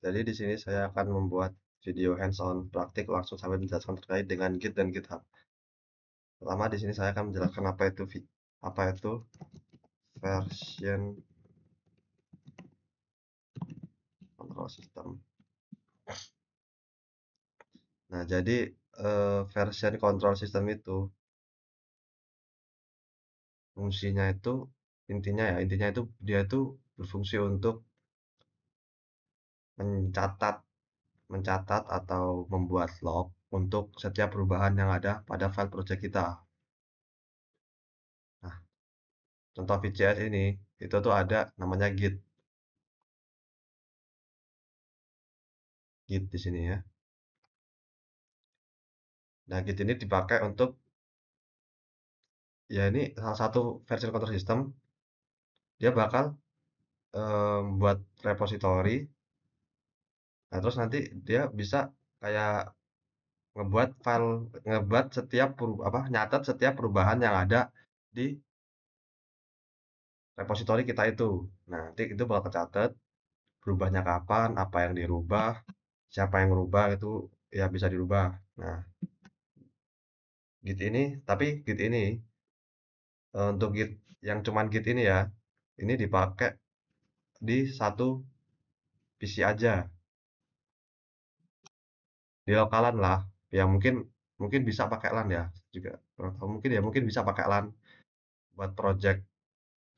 Jadi di sini saya akan membuat video hands-on praktik langsung sampai menjelaskan terkait dengan Git dan GitHub. Pertama di sini saya akan menjelaskan apa itu version control system. Nah, jadi version control system itu fungsinya itu intinya itu dia itu berfungsi untuk mencatat mencatat atau membuat log untuk setiap perubahan yang ada pada file project kita. Nah, contoh VCS ini itu tuh ada namanya Git di sini ya. Nah, Git ini dipakai untuk ya ini salah satu version control system dia bakal buat repository. Nah, terus nanti dia bisa kayak ngebuat nyatet setiap perubahan yang ada di repository kita itu. Nah, nanti itu bakal kecatat berubahnya kapan, apa yang dirubah, siapa yang merubah itu ya bisa dirubah. Nah, Git ini untuk Git yang cuman Git ini ya, ini dipakai di satu PC aja, di lokalan lah. Ya mungkin mungkin bisa pakai LAN ya juga. Kurang tahu mungkin ya mungkin bisa pakai LAN buat project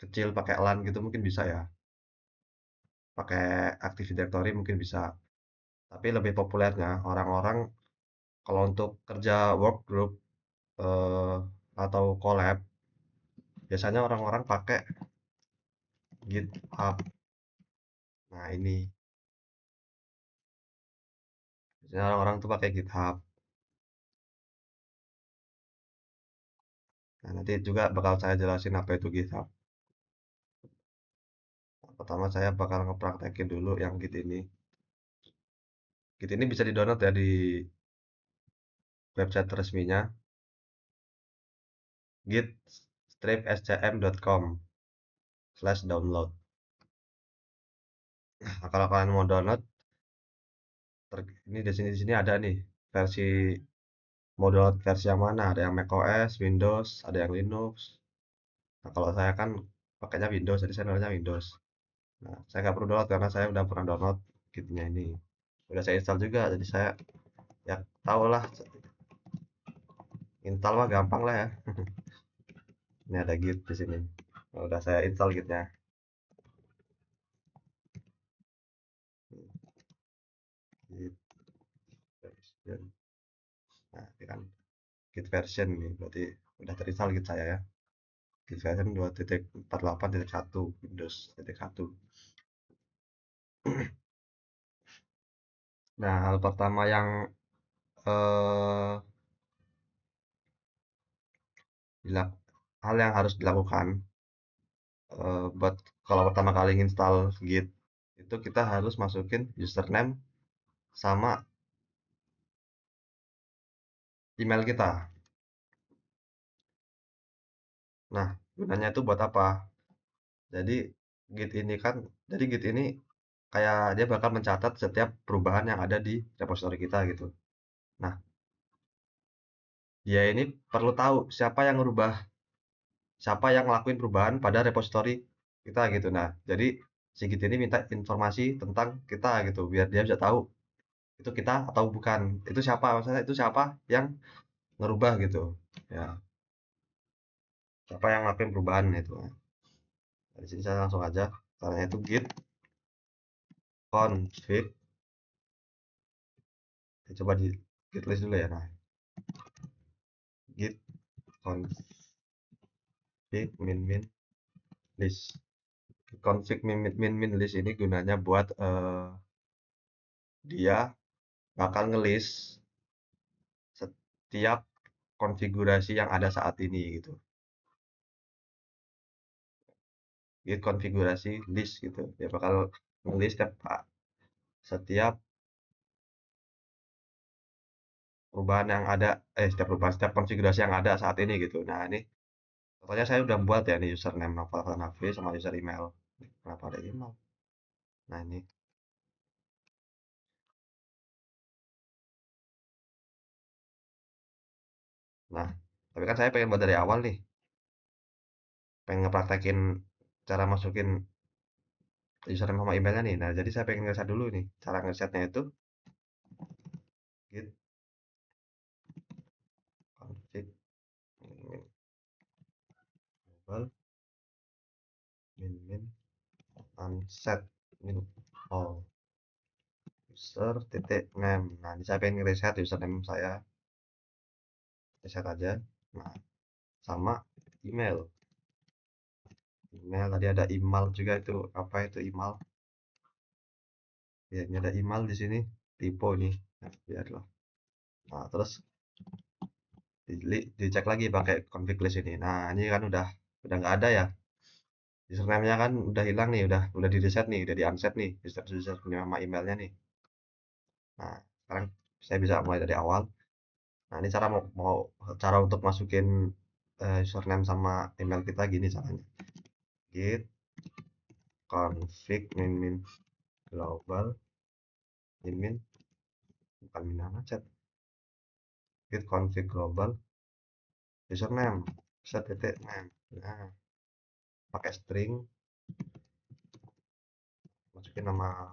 kecil pakai LAN gitu mungkin bisa ya. Pakai Active Directory mungkin bisa. Tapi lebih populernya orang-orang kalau untuk kerja work group eh, atau collab biasanya orang-orang pakai GitHub. Nah, ini biasanya orang-orang tuh pakai GitHub. Nah, nanti juga bakal saya jelasin apa itu GitHub. Pertama saya bakal ngepraktekin dulu yang Git ini. Git ini bisa di-download ya di website resminya git-scm.com/download. Nah, kalau kalian mau download, ini di sini ada nih versi mau download versi yang mana? Ada yang macOS, Windows, ada yang Linux. Nah, kalau saya kan pakainya Windows, jadi saya downloadnya Windows. Nah, saya nggak perlu download karena saya udah pernah download kitnya ini. Udah saya install juga, jadi saya ya tahu lah, install mah gampang lah ya. Ini ada Git di sini. Nah, udah saya install Gitnya. Git version. Nah, ini kan Git version nih, berarti udah terinstall Git saya ya. Git version 2.48.1 Windows titik 1. Nah, hal pertama yang eh, dilak- hal yang harus dilakukan buat kalau pertama kali install Git itu kita harus masukin username sama email kita. Nah, gunanya itu buat apa? Jadi Git ini kan, jadi Git ini kayak dia bakal mencatat setiap perubahan yang ada di repository kita gitu. Nah, dia ini perlu tahu siapa yang ngelakuin perubahan pada repository kita gitu. Nah, jadi si Git ini minta informasi tentang kita gitu, biar dia bisa tahu itu kita atau bukan. Itu siapa, maksudnya itu siapa yang ngerubah gitu. Ya, siapa yang ngelakuin perubahan itu. Nah, di sini saya langsung aja, caranya itu git config. Coba di git list dulu ya. Nah, git config min min list. Config min list ini gunanya buat dia bakal ngelis setiap konfigurasi yang ada saat ini gitu. Git konfigurasi list gitu. Dia bakal ngelis setiap perubahan yang ada, setiap konfigurasi yang ada saat ini gitu. Nah, ini contohnya saya udah buat ya, ini username Novel Hanafi sama user email. Kenapa ada email? Nah, ini. Nah, tapi kan saya pengen buat dari awal nih, pengen ngepraktekin cara masukin username sama emailnya nih. Nah, jadi saya pengen ngeset dulu nih, cara ngesetnya itu git config min global min unset min all user titik name. Nah, ini saya pengen reset username saya, reset aja. Nah, sama email. Email tadi ada email juga itu apa itu email? Ya, ini ada email di sini. Typo ini. Nah, biarlah. Nah, terus dicek lagi pakai config list ini. Nah, ini kan udah nggak ada ya. Username-nya kan udah hilang nih, udah di reset nih, udah di unset nih, username sama emailnya nih. Nah, sekarang saya bisa mulai dari awal. Nah, ini mau cara untuk masukin username sama email kita gini caranya. Git config min global min bukan min nama chat. Git config global username set titik name. Nah, pakai string masukin nama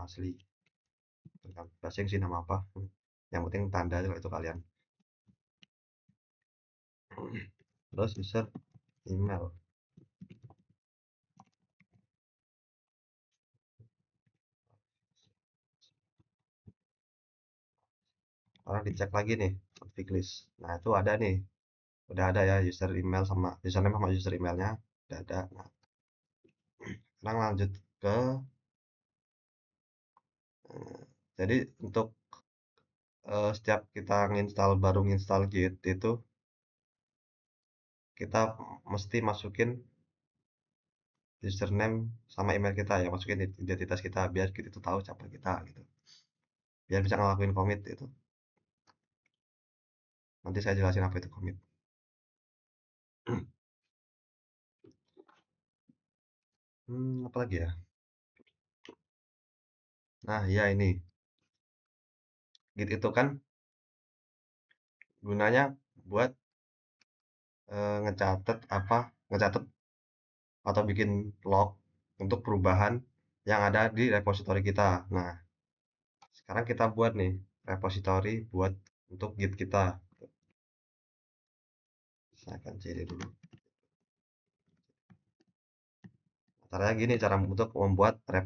asli. Bahasa sih nama apa. Yang penting tanda itu kalian. Terus user email. Sekarang dicek lagi nih config list. Nah, itu ada nih. Udah ada ya user email sama username sama user emailnya udah ada. Nah, sekarang lanjut ke jadi untuk setiap kita nginstal Git itu kita mesti masukin username sama email kita ya, masukin identitas kita biar Git itu tahu siapa kita gitu. Biar bisa ngelakuin commit itu. Nanti saya jelasin apa itu commit. Apa lagi ya? Nah, ya ini. Git itu kan gunanya buat ngecatet atau bikin log untuk perubahan yang ada di repositori kita. Nah, sekarang kita buat nih repositori buat untuk Git kita. Saya akan ciri dulu. Caranya gini cara untuk membuat eh,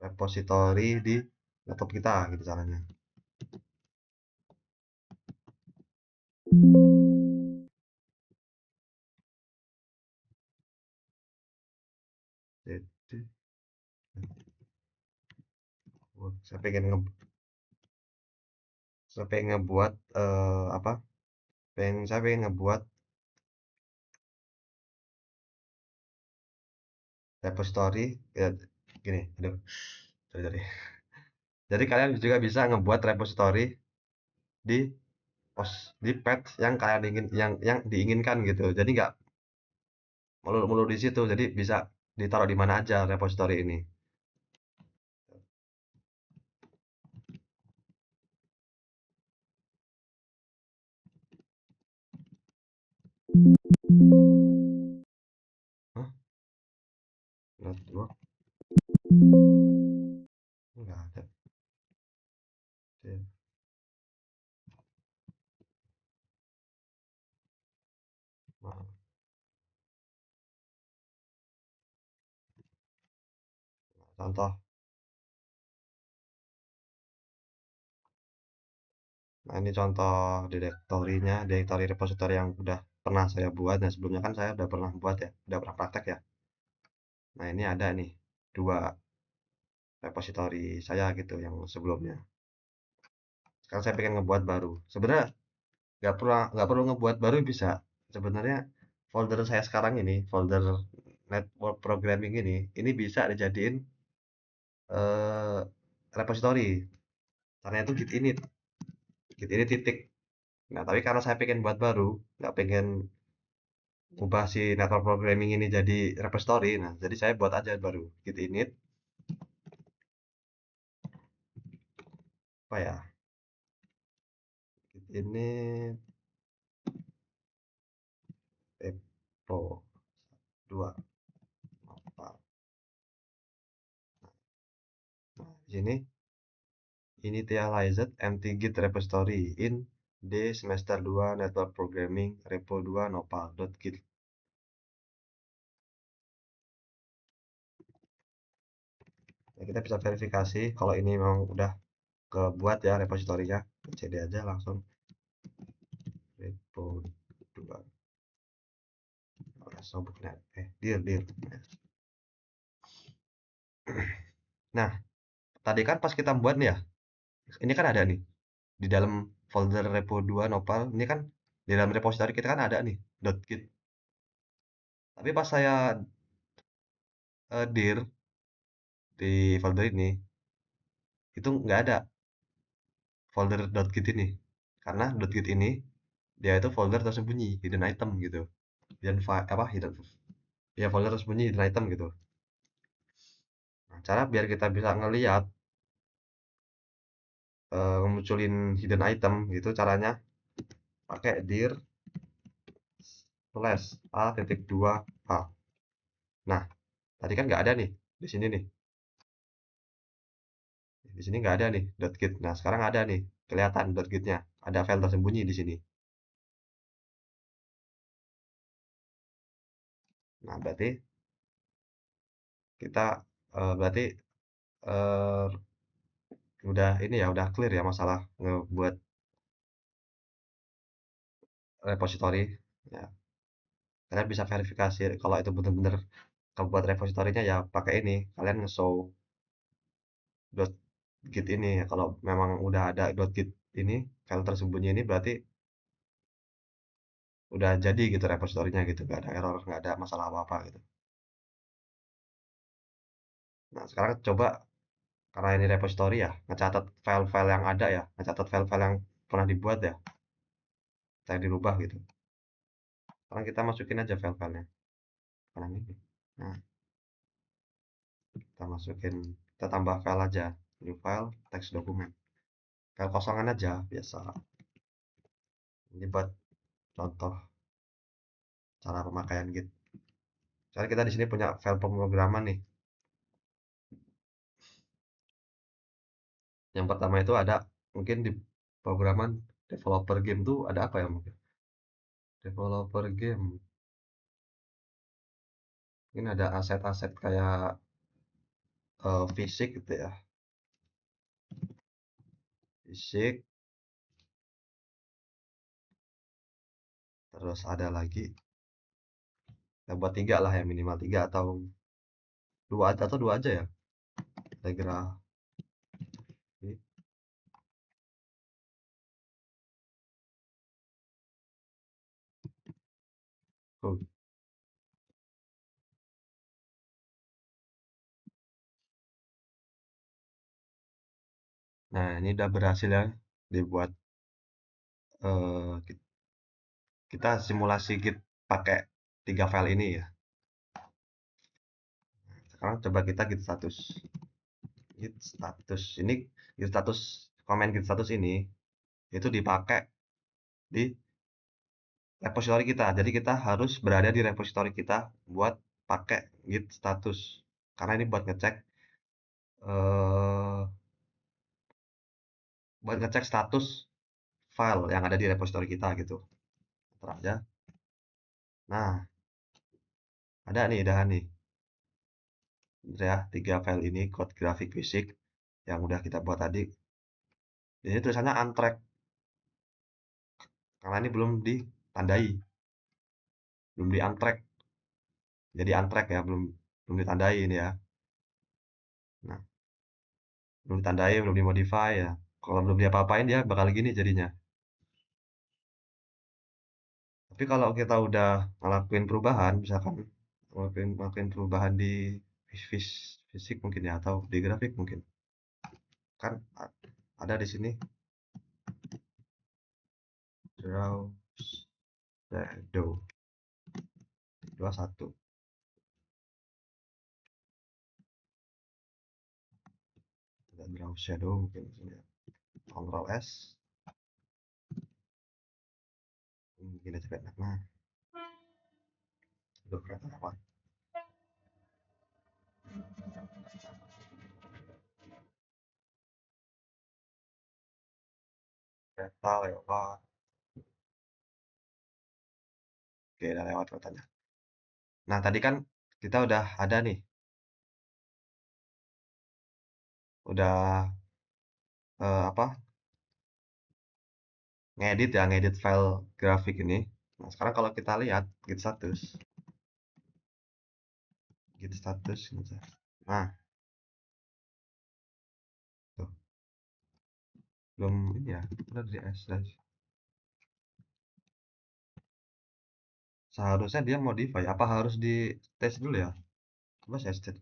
repositori di laptop kita gitu caranya. Jadi saya pengen ngebuat apa? Saya pengen ngebuat repository ya gini, aduh, sorry. Jadi kalian juga bisa ngebuat repository di di page yang kalian yang diinginkan gitu. Jadi nggak melulu di situ. Jadi bisa ditaruh di mana aja repository ini. Hah? Network nggak ada. Oke. Nah, contoh. Nah, ini contoh direktori repository yang udah pernah saya buat. Nah, sebelumnya kan saya udah pernah buat ya, udah pernah praktek ya. Nah, ini ada nih dua repository saya gitu yang sebelumnya. Sekarang saya pengen ngebuat baru. Sebenarnya nggak perlu ngebuat baru bisa. Sebenarnya folder saya sekarang ini, folder network programming ini bisa dijadiin eh, repository. Caranya itu git init titik. Nah, tapi karena saya pengen buat baru, nggak pengen ubah si network programming ini jadi repository. Nah, jadi saya buat aja baru git init apa ya? Ini repo 2 apa? Nah, di sini initialized empty git repository in D semester 2 network programming repo 2 nopal.git. Nah, kita bisa verifikasi kalau ini memang udah kebuat ya repositorinya. cd aja langsung repo 2 sobuknet dir. Nah, tadi kan pas kita buat nih ya, ini kan ada nih di dalam folder repo 2 nopal ini kan di dalam repositori kita kan ada nih .git. Tapi pas saya dir di folder ini itu nggak ada folder .git ini karena .git ini dia itu folder tersembunyi hidden item gitu, hidden file apa hidden ya folder tersembunyi hidden item gitu. Nah, cara biar kita bisa ngelihat munculin hidden item gitu caranya pakai dir slash a titik 2 h. Nah, tadi kan nggak ada nih di sini nih. Di sini nggak ada nih .git. Nah, sekarang ada nih, kelihatan .git-nya. Ada file tersembunyi di sini. Nah, berarti kita berarti eh, udah ini ya, udah clear ya masalah ngebuat repository. Ya, kalian bisa verifikasi kalau itu benar-benar kebuat repositorinya ya pakai ini. Kalian nge-show .git ini ya. Kalau memang udah ada .git ini, file tersembunyi ini berarti udah jadi gitu repositorinya gitu. Nggak ada error, nggak ada masalah apa-apa gitu. Nah, sekarang coba karena ini repository ya, ngecatat file-file yang ada ya, ngecatat file-file yang pernah dibuat ya, saya dirubah gitu. Sekarang kita masukin aja file-filenya. Sekarang ini. Nah, kita masukin, kita tambah file aja. New file, text dokumen. File kosongan aja, biasa. Ini buat contoh cara pemakaian Git. Misalnya kita di sini punya file pemrograman nih. Yang pertama itu ada mungkin di programan developer game tuh ada apa ya mungkin? Developer game. Mungkin ada aset-aset kayak fisik gitu ya. Fisik, terus ada lagi ya buat tiga lah ya minimal tiga atau dua aja ya. Ada grafik. Oh, nah, ini udah berhasil ya dibuat eh, kita simulasi Git pakai tiga file ini ya. Sekarang coba kita Git status. Git status ini Git status komen Git status ini itu dipakai di repository kita. Jadi kita harus berada di repository kita buat pakai Git status. Karena ini eh, buat ngecek status file yang ada di repository kita gitu. Ntar aja. Nah, ada nih, dah nih. Ya, tiga file ini code grafik fisik yang udah kita buat tadi. Jadi tulisannya untrack karena ini belum ditandai, belum di untrack. Jadi untrack ya, belum belum ditandai ini ya. Nah, belum ditandai, belum dimodify ya. Kalau belum diapa-apain dia bakal gini jadinya. Tapi kalau kita udah ngelakuin perubahan, misalkan ngelakuin perubahan di fisik mungkin ya atau di grafik mungkin. Kan ada di sini draw shadow 21. Ada draw shadow mungkin di sini ya. Ctrl S. Gini aja enak. Nah, udah kereta lewat. Kereta lewat. Oke, udah lewat keretanya. Nah, tadi kan kita udah ada nih, udah apa? Ngedit ya, ngedit file grafik ini. Nah, sekarang kalau kita lihat git status ini aja. Nah, tuh, belum ini ya, udah di S. Seharusnya dia modify. Apa harus di tes dulu ya? Coba saya state.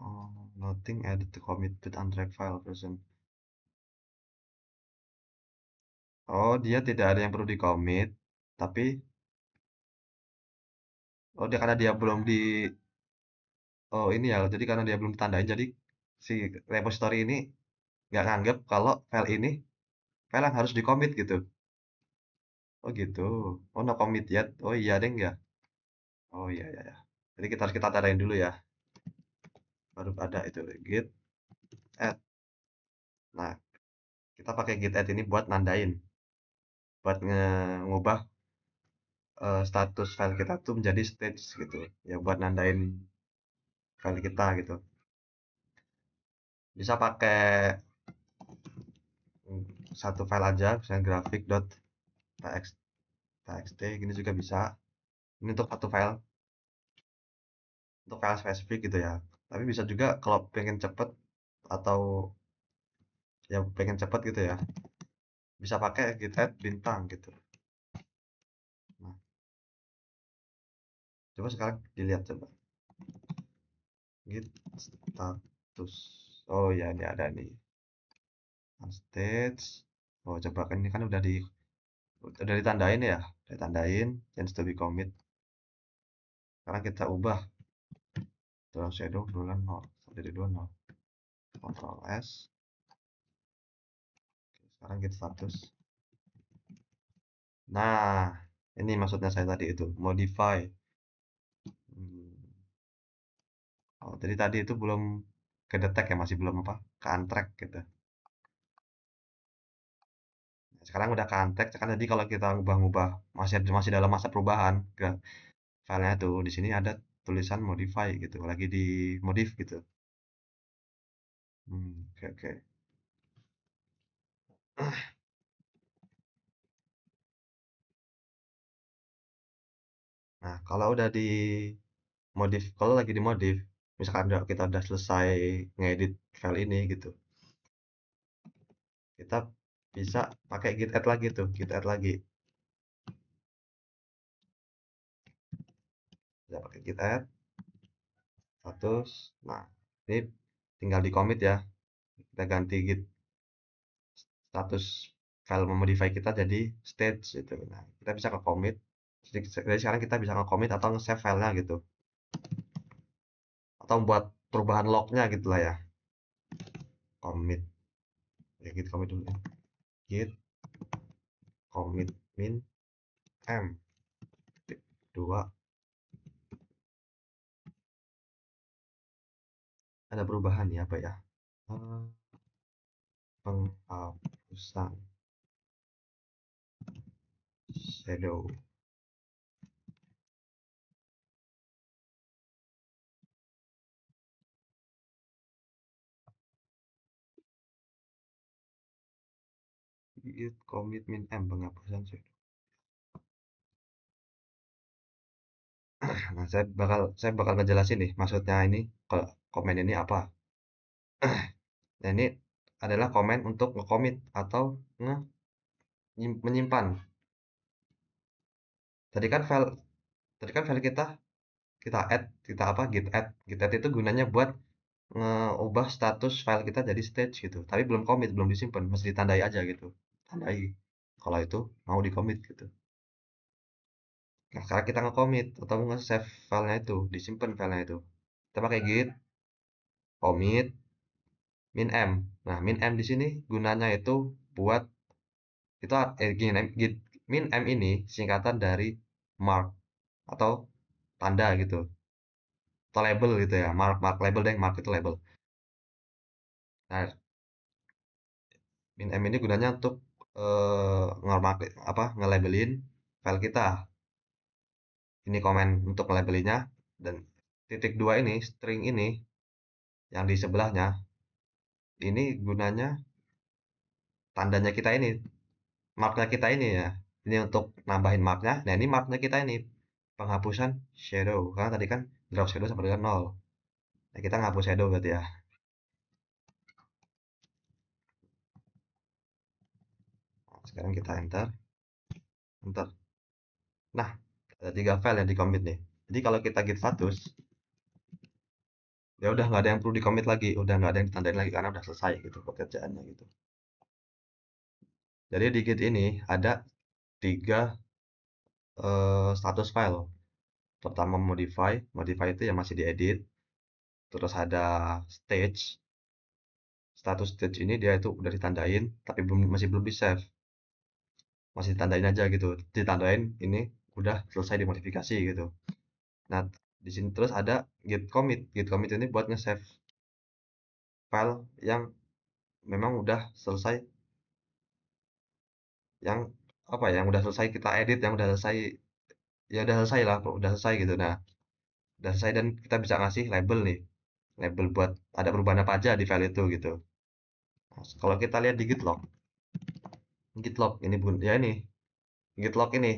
Oh, nothing added to commit to untracked file version. Oh, dia tidak ada yang perlu di commit, tapi oh dia karena dia belum di oh ini ya, jadi karena dia belum ditandain, jadi si repository ini nggak nganggep kalau file ini file yang harus di commit gitu. Oh gitu. Oh no commit yet. Oh iya deh ya. Oh iya iya ya. Jadi kita tandain dulu ya. Baru ada itu git add. Nah, kita pakai git add ini buat nandain, buat ngubah status file kita tuh menjadi stage gitu. Ya buat nandain file kita gitu. Bisa pakai satu file aja, misalnya grafik.txt gini juga bisa. Ini untuk satu file, untuk file spesifik gitu ya. Tapi bisa juga kalau pengen cepet atau ya pengen cepet gitu ya, bisa pakai git add bintang gitu. Nah, coba sekarang dilihat coba. Git status. Oh ya, ini ada nih. Stage. Oh, coba kan ini kan udah ditandain ya, udah ditandain change to be commit. Sekarang kita ubah dalam shadow bulan 0 dari 20. Ctrl S. Sekarang git status. Nah, ini maksudnya saya tadi itu modify. Hmm. Oh, jadi tadi itu belum kedetek ya, masih belum apa? Ke untrack gitu. Sekarang udah ke untrack, kan jadi kalau kita ngubah-ngubah masih masih dalam masa perubahan ke filenya tuh di sini ada tulisan modify gitu, lagi di modif gitu. Oke oke. Nah, kalau udah di modif, kalau lagi di modif, misalkan kita udah selesai ngedit file ini gitu, kita bisa pakai git add lagi tuh, git add lagi. Bisa pakai git add status. Nah, ini tinggal di commit ya. Kita ganti git status file memodify kita jadi stage gitu. Nah, kita bisa ke commit. Jadi sekarang kita bisa nge-commit atau nge-save filenya gitu. Atau buat perubahan lognya gitu lah ya. Commit. Ya git commit dulu ya. Git commit min m. Dua. Ada perubahan ya apa ya? Eh, Penghapusan shadow. Git commit min m penghapusan shadow. Nah, saya bakal ngejelasin nih maksudnya ini kalau komen ini apa. Nah, ini adalah komen untuk nge-commit atau menyimpan. Tadi kan file tadi kan file kita add, kita apa? Git add. Git add itu gunanya buat ngeubah status file kita jadi stage gitu. Tapi belum commit, belum disimpan, masih ditandai aja gitu. Tandai kalau itu mau di commit gitu. Nah, sekarang kita nge-commit atau nge-save filenya itu, disimpan filenya itu. Kita pakai git commit min-m. Nah, min-m di sini gunanya itu buat itu gini, min-m ini singkatan dari mark atau tanda gitu, atau label gitu ya, mark mark label deh, mark itu label. Nah, min-m ini gunanya untuk ngormak apa nge-labelin file kita. Ini komen untuk nge-labelinnya, dan titik dua ini string ini yang di sebelahnya ini gunanya tandanya kita ini, marknya kita ini ya. Ini untuk nambahin marknya. Nah, ini marknya kita ini penghapusan shadow, karena tadi kan drop shadow sama dengan nol. Nah, kita ngapus shadow berarti ya. Nah, sekarang kita enter, enter. Nah, ada 3 file yang di commit nih. Jadi kalau kita git status, ya udah nggak ada yang perlu di commit lagi, udah nggak ada yang ditandain lagi karena udah selesai gitu pekerjaannya gitu. Jadi di git ini ada 3 status file. Pertama modify, modify itu yang masih diedit. Terus ada stage, status stage ini dia itu udah ditandain, tapi masih belum di save, masih ditandain aja gitu, ditandain ini udah selesai dimodifikasi gitu. Nah, di sini terus ada git commit, git commit ini buat nge-save file yang memang udah selesai, yang apa ya, yang udah selesai kita edit, yang udah selesai, ya udah selesai lah, udah selesai gitu. Nah, udah selesai dan kita bisa ngasih label nih, label buat ada perubahan apa aja di file itu gitu. Nah, kalau kita lihat di gitlog ini bun ya ini gitlog ini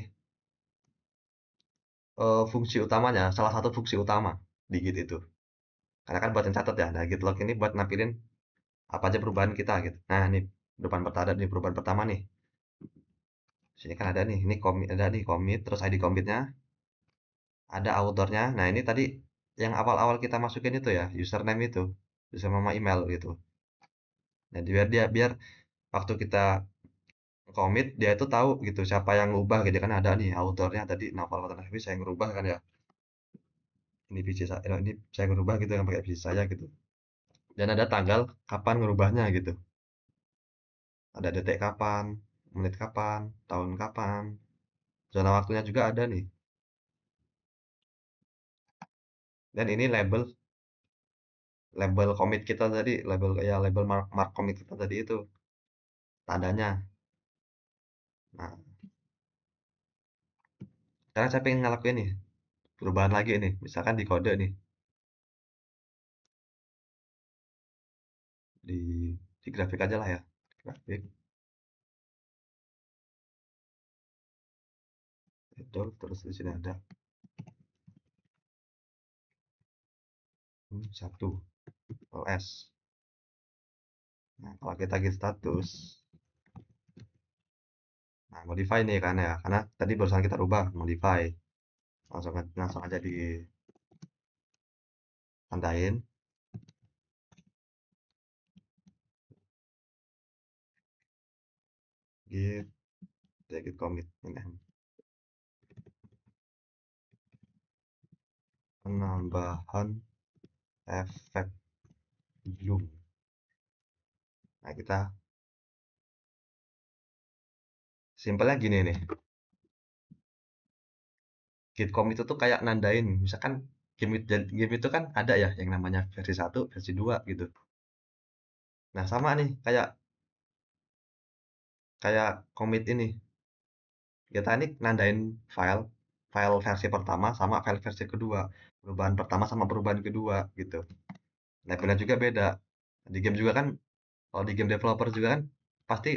fungsi utamanya, salah satu fungsi utama di Git itu. Karena kan buat catat ya. Nah, Git log ini buat nampilin apa aja perubahan kita gitu. Nah, ini perubahan pertama, nih perubahan pertama nih. Sini kan ada nih, ini commit, ada nih commit, terus ID commitnya, ada autornya. Nah, ini tadi yang awal-awal kita masukin itu ya, username itu, username sama email gitu. Nah, biar waktu kita commit dia itu tahu gitu siapa yang ngubah gitu kan, ada nih autornya tadi Naval Watanabe saya ngerubah kan ya. Ini PC saya, ini saya ngerubah gitu yang pakai PC saya gitu. Dan ada tanggal kapan ngerubahnya gitu. Ada detik kapan, menit kapan, tahun kapan, zona waktunya juga ada nih. Dan ini label label commit kita tadi, label ya label mark mark commit kita tadi itu tandanya. Nah, sekarang saya pengen ngelakuin nih perubahan lagi nih, misalkan di kode nih, di di grafik aja lah ya, grafik itu terus di sini ada satu ls. Nah, kalau kita get status, nah modify nih kan ya, karena tadi barusan kita rubah modify, langsung aja ditandain git git commit ini penambahan efek zoom. Nah, kita simpelnya gini nih, git commit itu tuh kayak nandain, misalkan game itu kan ada ya yang namanya versi satu versi 2 gitu. Nah, sama nih kayak kayak commit ini. Kita ini nandain file file versi pertama sama file versi kedua. Perubahan pertama sama perubahan kedua gitu. Labelnya juga beda. Di game juga kan, kalau di game developer juga kan pasti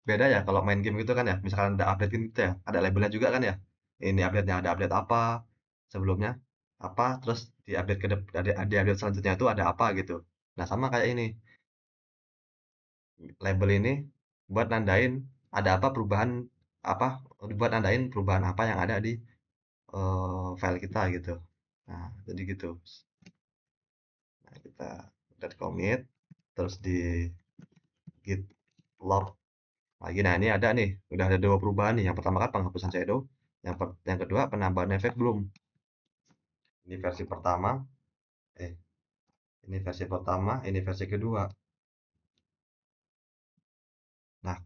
beda ya kalau main game gitu kan ya. Misalkan ada update gitu ya, ada labelnya juga kan ya. Ini update-nya ada update apa, sebelumnya apa, terus di update di update selanjutnya itu ada apa gitu. Nah, sama kayak ini. Label ini buat nandain ada apa perubahan apa, buat nandain perubahan apa yang ada di file kita gitu. Nah, jadi gitu. Nah, kita udah commit, terus di git log lagi. Nah, ini ada nih, udah ada 2 perubahan nih. Yang pertama kan penghapusan shadow, yang kedua penambahan efek bloom. Ini versi pertama, eh Ini versi pertama, ini versi kedua. Nah,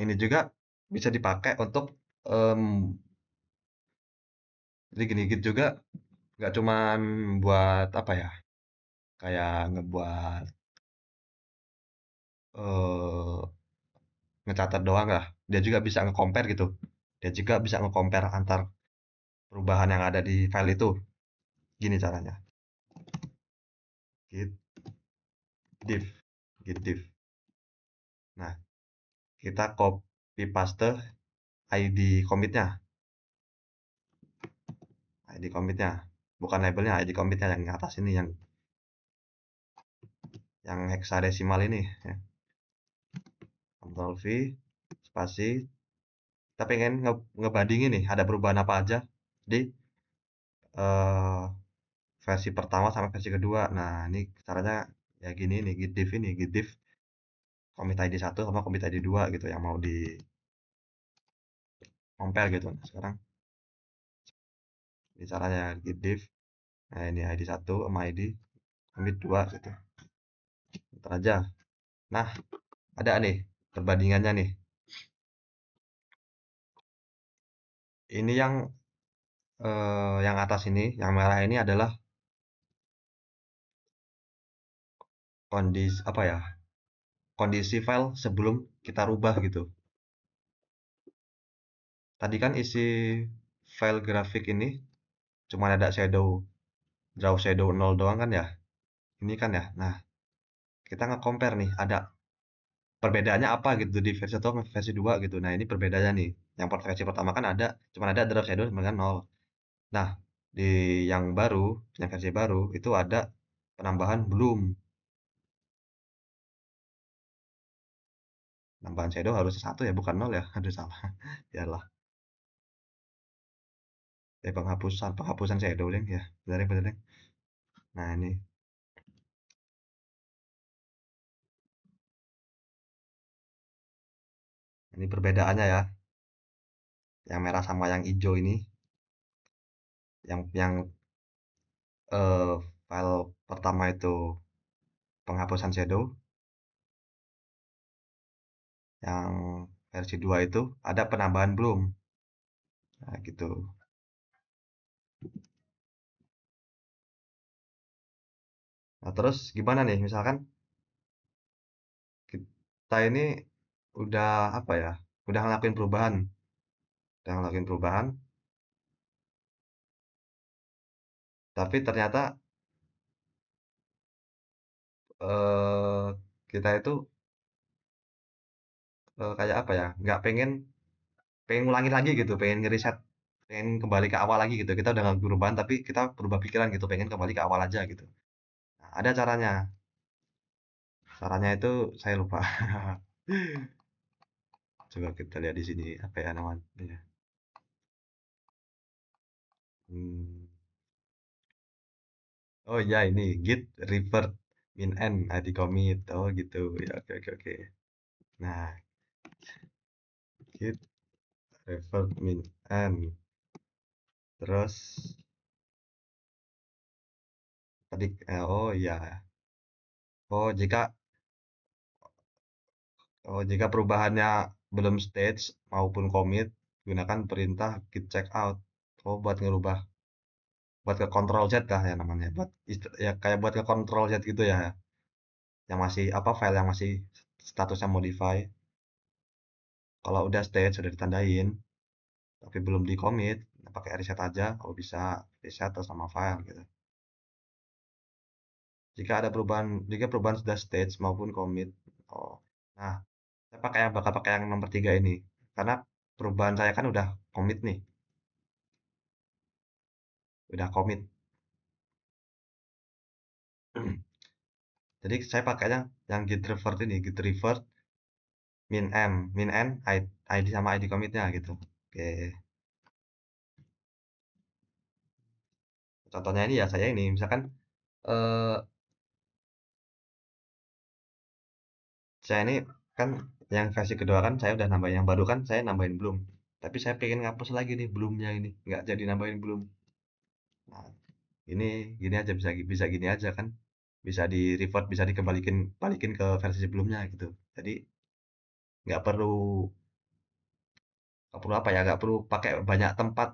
ini juga bisa dipakai untuk em, jadi gini gitu juga nggak cuman buat apa ya, kayak ngebuat eh ngecatat doang lah. Dia juga bisa nge-compare gitu. Dia juga bisa nge-compare antar perubahan yang ada di file itu. Gini caranya. Git diff, git diff. Nah, kita copy paste ID commitnya, ID commitnya, bukan labelnya, ID commitnya yang atas ini, yang heksadesimal ini. Ya. Ctrl V, spasi. Kita pengen ngebandingin nih, ada perubahan apa aja di eh, versi pertama sama versi kedua. Nah, ini caranya ya gini nih, git diff ini, git diff commit ID 1 sama commit ID 2 gitu yang mau di compare gitu. Nah, sekarang ini caranya git diff. Nah, ini ID 1 sama ID commit 2 gitu. Ntar aja. Nah, ada nih perbandingannya nih. Ini yang atas ini, yang merah ini adalah kondisi apa ya? Kondisi file sebelum kita rubah gitu. Tadi kan isi file grafik ini cuma ada draw shadow 0 doang kan ya? Ini kan ya. Nah, kita nge-compare nih, ada perbedaannya apa gitu di versi 1 sama versi 2 gitu. Nah, ini perbedaannya nih. Yang versi pertama kan cuma ada draw shadow dengan 0. Nah, di yang baru, yang versi baru itu ada penambahan belum. Penambahan shadow harus 1 ya, bukan 0 ya. Aduh salah. Biarlah. Penghapusan shadow deh ya. Bener bener. Nah, ini perbedaannya ya. Yang merah sama yang hijau ini, yang eh, file pertama itu penghapusan shadow, yang versi 2 itu ada penambahan belum. Nah, gitu. Nah, terus gimana nih? Misalkan kita ini udah apa ya? Udah ngelakuin perubahan, udah ngelakuin perubahan, tapi ternyata eh, kita itu kayak apa ya? Nggak pengen ngulangin lagi gitu, pengen ngeriset, pengen kembali ke awal lagi gitu. Kita udah ngelakuin perubahan, tapi kita berubah pikiran gitu, pengen kembali ke awal aja gitu. Nah, ada caranya. Caranya itu saya lupa. Coba kita lihat di sini apa ya namanya. Hmm. Oh ya ini git revert min n id commit. Oh gitu. Ya oke oke oke. Nah, git revert min n. Terus tadi oh iya. Oh jika perubahannya belum stage maupun commit, gunakan perintah git checkout. Oh buat ke control Z kah ya namanya? Ya kayak buat ke control Z gitu ya. Yang masih apa file yang masih statusnya modify. Kalau udah stage sudah ditandain tapi belum di commit, pakai reset aja. Kalau bisa reset atas nama file gitu. Jika perubahan sudah stage maupun commit. Oh. Nah, saya bakal pakai yang nomor 3 ini. Karena perubahan saya kan udah commit nih, udah commit. Jadi saya pakainya yang git revert ini, git revert min n ID sama ID commitnya gitu. Oke. Contohnya ini ya saya ini misalkan eh saya ini kan yang versi kedua kan saya udah nambahin, yang baru kan saya nambahin belum. Tapi saya pengen ngapus lagi nih belumnya ini, nggak jadi nambahin belum. Nah, ini gini aja bisa bisa gini aja kan, bisa di revert, bisa dikembalikin balikin ke versi sebelumnya gitu. Jadi nggak perlu nggak perlu apa ya, nggak perlu pakai banyak tempat.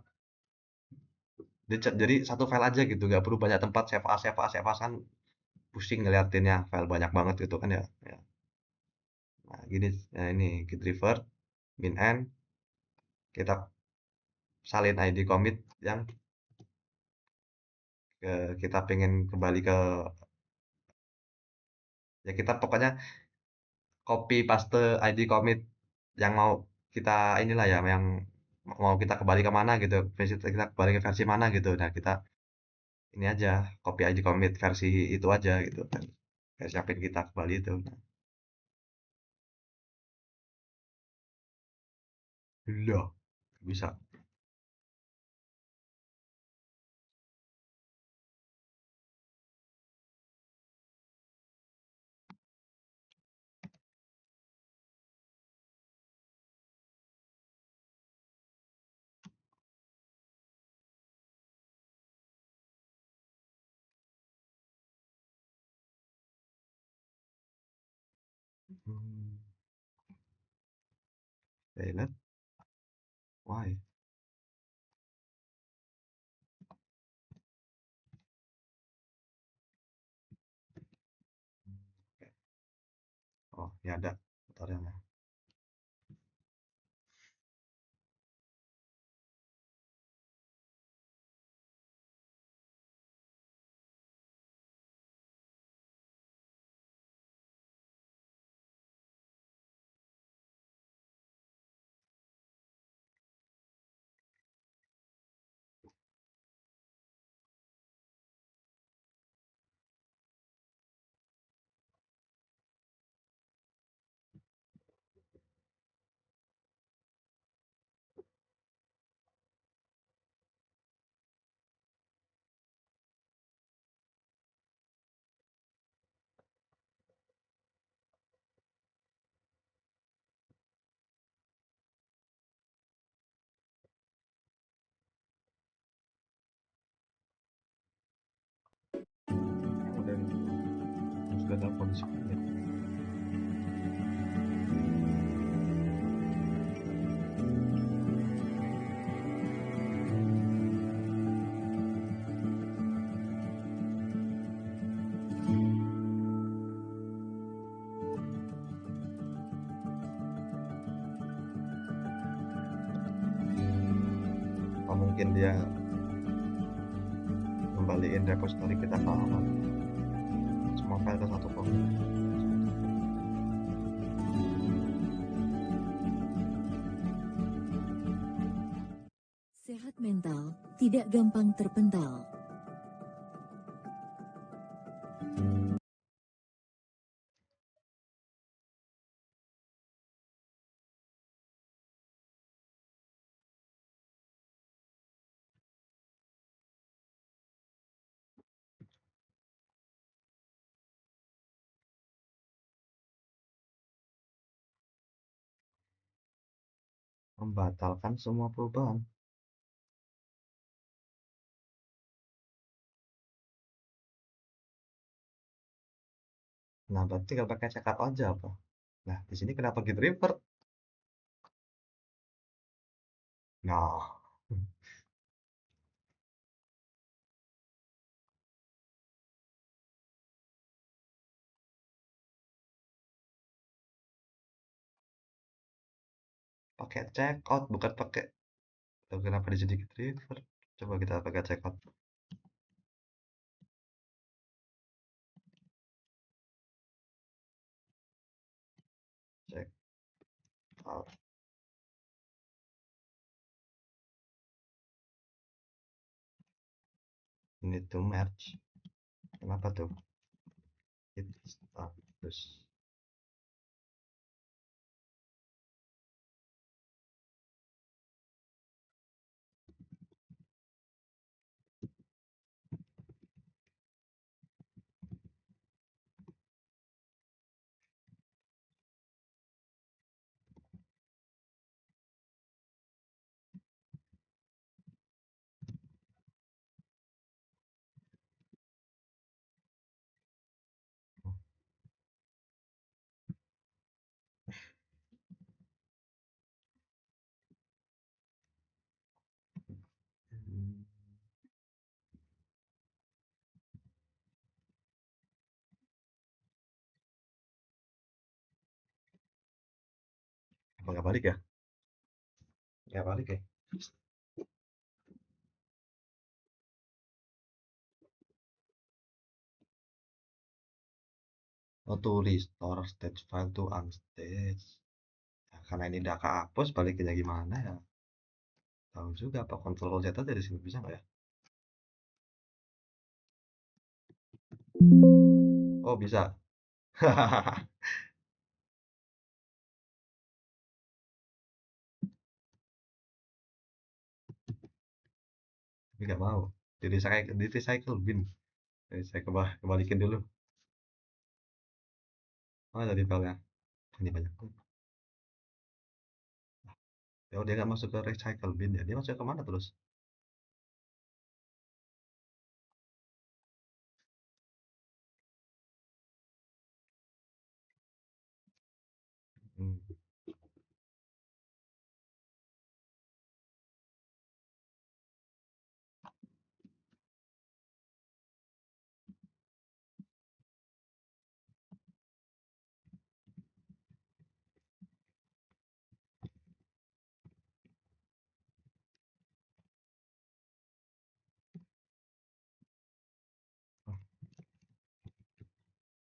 Jadi satu file aja gitu, nggak perlu banyak tempat save as save as save as kan pusing ngeliatinnya file banyak banget gitu kan ya. Ya. Nah gini, nah ini git revert min n, kita salin id commit yang kita pengen kembali ke, ya kita pokoknya copy paste id commit yang mau kita inilah ya, yang mau kita kembali ke mana gitu, versi kita kembali ke versi mana gitu. Nah kita ini aja copy id commit versi itu aja gitu kan, versi yang pengen kita kembali itu. Nah, loh bisa. Hmm, Violet, why? Oh ya ada tutorialnya. Kemudian sudah tahu kondisi commit. Apa mungkin dia kembaliin repository kita ke awal, semua file ke satu folder. Sehat mental tidak gampang terpental. Membatalkan semua perubahan. Nah berarti kalau pakai checkup aja apa? Nah di sini kenapa git revert? Nah, pakai checkout bukan pakai. Loh, kenapa di sini git revert? Coba kita pakai checkout. Check out. Need to merge. Kenapa tuh? Git status. nggak balik ya? Nggak balik ya? Oh, to restore stage file to unstage. Ya, karena ini udah kehapus, balikinnya gimana ya? Tahu juga apa Ctrl Z aja di sini bisa nggak ya? Oh, bisa. Tapi nggak mau. Di recycle bin. Jadi saya kebalikin dulu. Oh, tadi filenya. Ini banyak. Ya, dia nggak masuk ke recycle bin ya. Dia masuk ke mana terus? Hmm,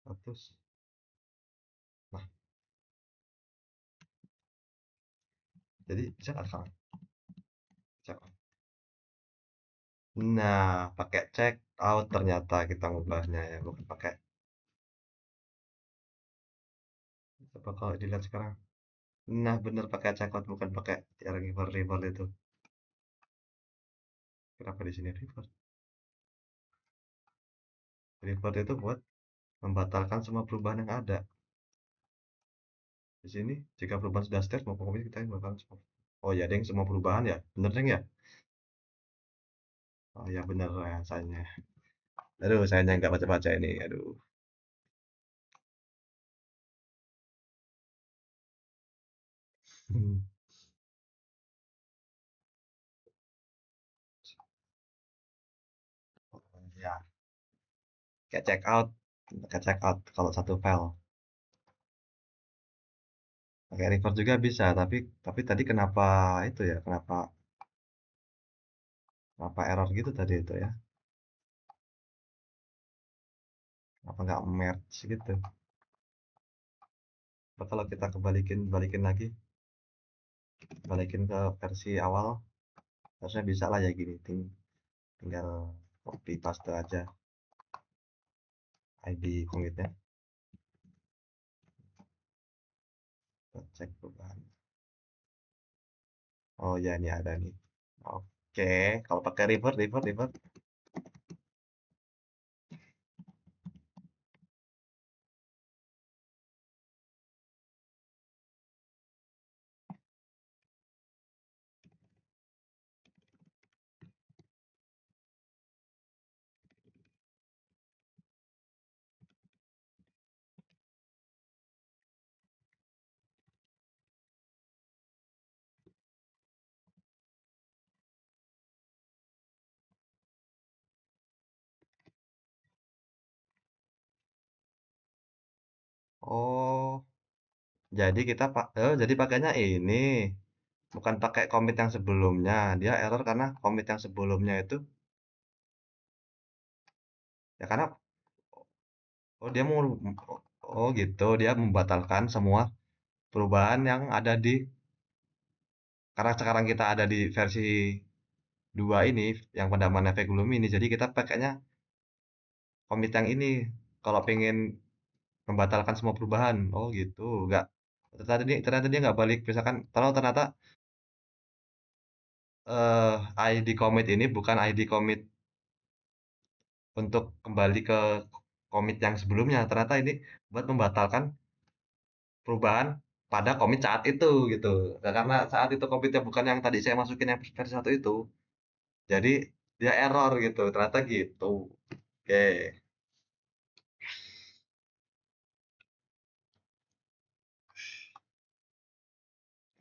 oh, terus. Nah, jadi bisa nggak sekarang? Cek. Nah, pakai check out ternyata kita ngubahnya ya, bukan pakai. Coba kalau dilihat sekarang. Nah, bener pakai check out bukan pakai yang river itu. Kenapa di sini river? River itu buat membatalkan semua perubahan yang ada. Di sini, jika perubahan sudah state, mau komit kita membatalkan semua. Oh ya, deng, semua perubahan ya. Bener deng ya? Oh ya, bener ya, sayangnya. Aduh, sayangnya nggak baca-baca ini. Aduh. Hmm. Oh, ya, kayak check out kalau satu file. Pakai refer juga bisa, tapi tadi kenapa itu ya? Kenapa error gitu tadi itu ya? Kenapa nggak merge gitu? Apa kalau kita balikin lagi, balikin ke versi awal, harusnya bisa lah ya gini. Tinggal copy paste aja ID commitnya. Kita cek perubahan. Oh ya, ini ada nih. Oke, kalau pakai revert. Oh, jadi pakainya ini. Bukan pakai commit yang sebelumnya. Dia error karena commit yang sebelumnya itu ya karena oh dia mau oh gitu, dia membatalkan semua perubahan yang ada di karena sekarang kita ada di versi 2 ini yang pendaman efek Gloomy ini. Jadi kita pakainya commit yang ini kalau pengen membatalkan semua perubahan. Oh gitu. Enggak ternyata dia nggak balik misalkan kalau ternyata ID commit ini bukan ID commit untuk kembali ke commit yang sebelumnya. Ternyata ini buat membatalkan perubahan pada commit saat itu gitu. Nah, karena saat itu commitnya bukan yang tadi saya masukin yang versi satu itu, jadi dia error gitu. Ternyata gitu. Oke.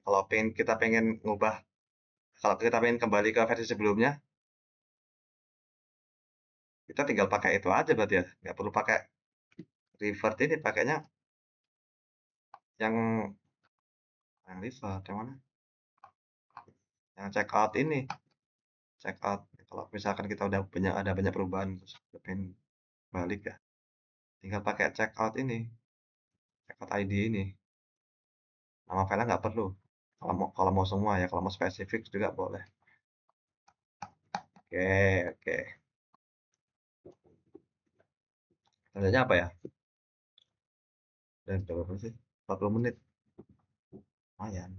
Kalau kita pengen ngubah, kalau kita pengen kembali ke versi sebelumnya, kita tinggal pakai itu aja berarti ya. Nggak perlu pakai revert ini, pakainya yang Yang liver, yang mana? Yang check out ini, check out. Kalau misalkan kita udah ada banyak perubahan, terus pengen balik ya, tinggal pakai check out ini, check out ID ini. Nama filenya nggak perlu. Kalau mau semua ya, kalau mau spesifik juga boleh. Oke, oke. Selanjutnya apa ya? Dan berapa sih? 40 menit. Lumayan.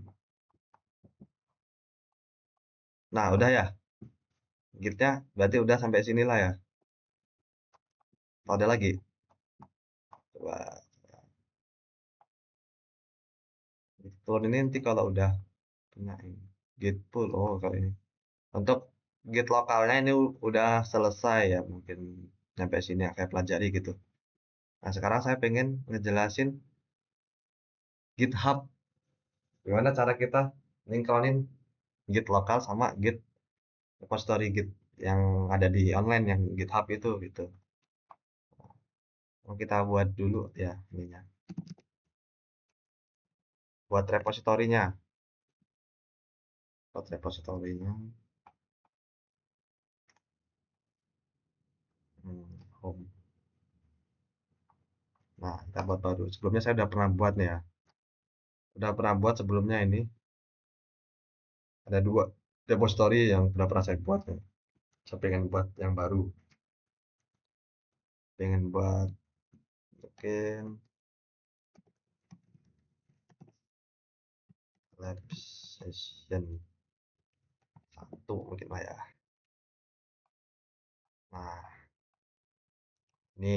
Nah, udah ya. Gitnya berarti udah sampai sinilah ya. Atau ada lagi? Coba turun ini nanti kalau udah punya ini. Git pull. Oh, kalau ini. Untuk git lokalnya ini udah selesai ya. Mungkin sampai sini ya, kayak pelajari gitu. Nah, sekarang saya pengen ngejelasin GitHub. Gimana cara kita sinkronin Git lokal sama Git repository Git yang ada di online yang GitHub itu gitu. Mau kita buat dulu ya ininya. Buat repositorinya. Buat repositorinya. Home. Nah, kita buat baru. Sebelumnya saya udah pernah buat nih ya. Udah pernah buat sebelumnya ini. Ada 2 repository yang udah pernah saya buat nih. Saya pengen buat yang baru. Pengen buat mungkin lab session 1 mungkin lah ya. Nah, ini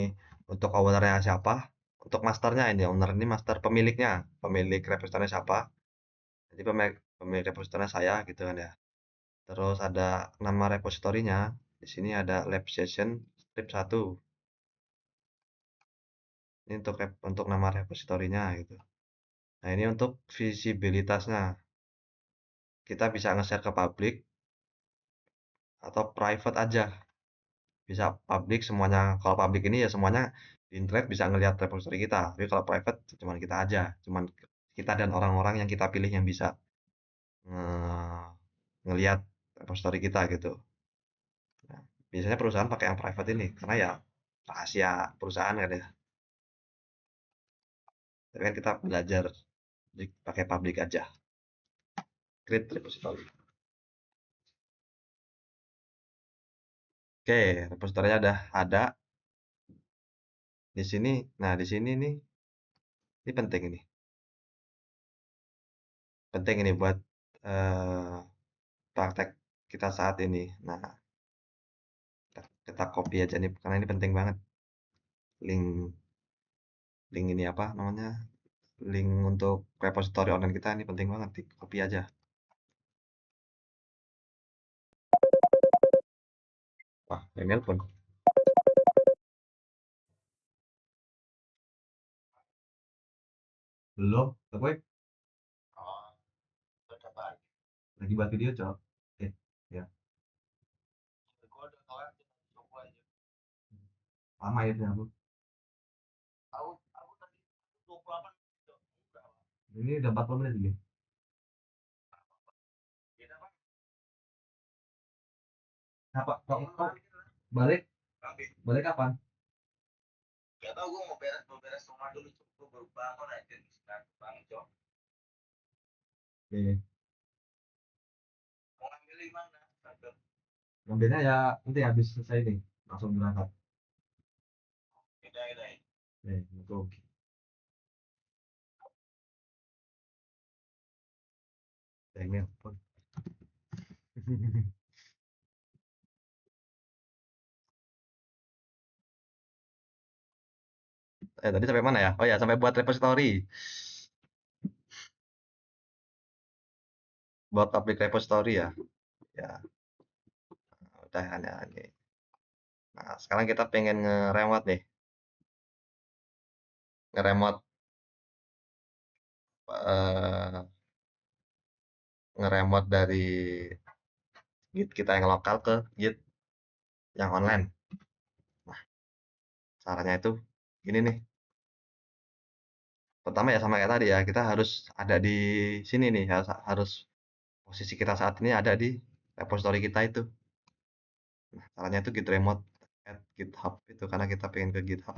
untuk ownernya siapa? Untuk masternya ini, owner ini master pemiliknya, pemilik repositorinya siapa? Jadi pemilik repositorinya saya gitu kan ya. Terus ada nama repositorinya. Di sini ada lab session strip 1. Ini untuk nama repositorinya gitu. Nah, ini untuk visibilitasnya. Kita bisa nge-share ke publik atau private aja. Bisa publik semuanya. Kalau publik ini ya semuanya di internet bisa ngelihat repository kita. Tapi kalau private cuman kita aja, cuman kita dan orang-orang yang kita pilih yang bisa ngelihat repository kita gitu. Nah, biasanya perusahaan pakai yang private ini karena ya rahasia perusahaan kan ya. Tapi kan kita belajar pakai public aja. Create repository. Oke, repositorinya udah ada di sini. Nah, di sini nih, ini penting ini. Penting ini buat eh, praktek kita saat ini. Nah, kita copy aja nih karena ini penting banget. Link link ini apa namanya? Link untuk repository online kita ini penting banget, di copy aja. Wah, email pun. Belum, gue lagi buat video, Cok. Ya. Lama ya aku. Ini udah 40 menit ini. Apa? Kok balik? Balik kapan? Gak tau, gue mau beres rumah dulu. Gue baru bangun aja. Bangun, Cok. Oke. Mau ngambil di mana? Ngambilnya ya nanti habis selesai nih. Langsung berangkat. Beda, beda. Oke. Email pun. Tadi sampai mana ya? Oh ya, sampai buat repository. Buat public repository ya. Ya, udah hanya ini. Nah, sekarang kita pengen ngeremot nih. Ngeremot eh, ngeremot dari Git kita yang lokal ke Git yang online. Nah, caranya itu ini nih. pertama ya sama kayak tadi ya, kita harus ada di sini nih, harus harus posisi kita saat ini ada di repository kita itu. Nah, caranya itu git remote at GitHub itu karena kita pengen ke GitHub.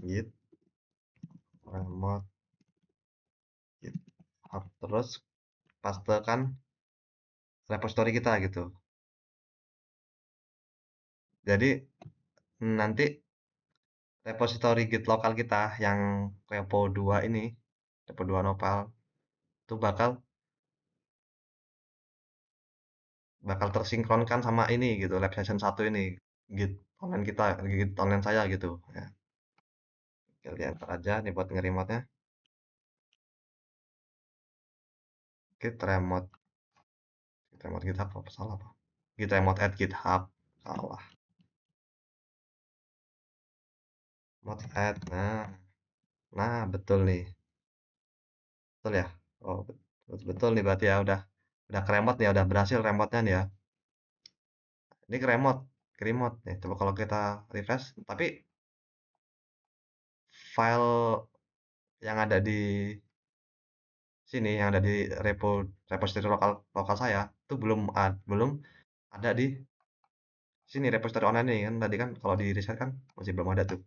Git remote GitHub terus pastekan repository kita gitu. Jadi nanti repository Git lokal kita yang repo 2 ini, repo 2 nopal itu bakal bakal tersinkronkan sama ini gitu, lab session 1 ini, Git online kita, Git online saya gitu ya. Oke, enter aja nih buat nge-remote-nya. Git remote, Git remote GitHub apa salah apa? Git remote at GitHub salah. Remote at, nah betul nih, betul ya. Oh betul, betul nih berarti ya udah ke remote nih, udah berhasil remote-nya nih ya. Ini ke remote nih. Coba kalau kita refresh, tapi file yang ada di sini, yang ada di repository lokal lokal saya itu belum ada di sini repository online nih kan tadi kan kalau di reset kan masih belum ada tuh.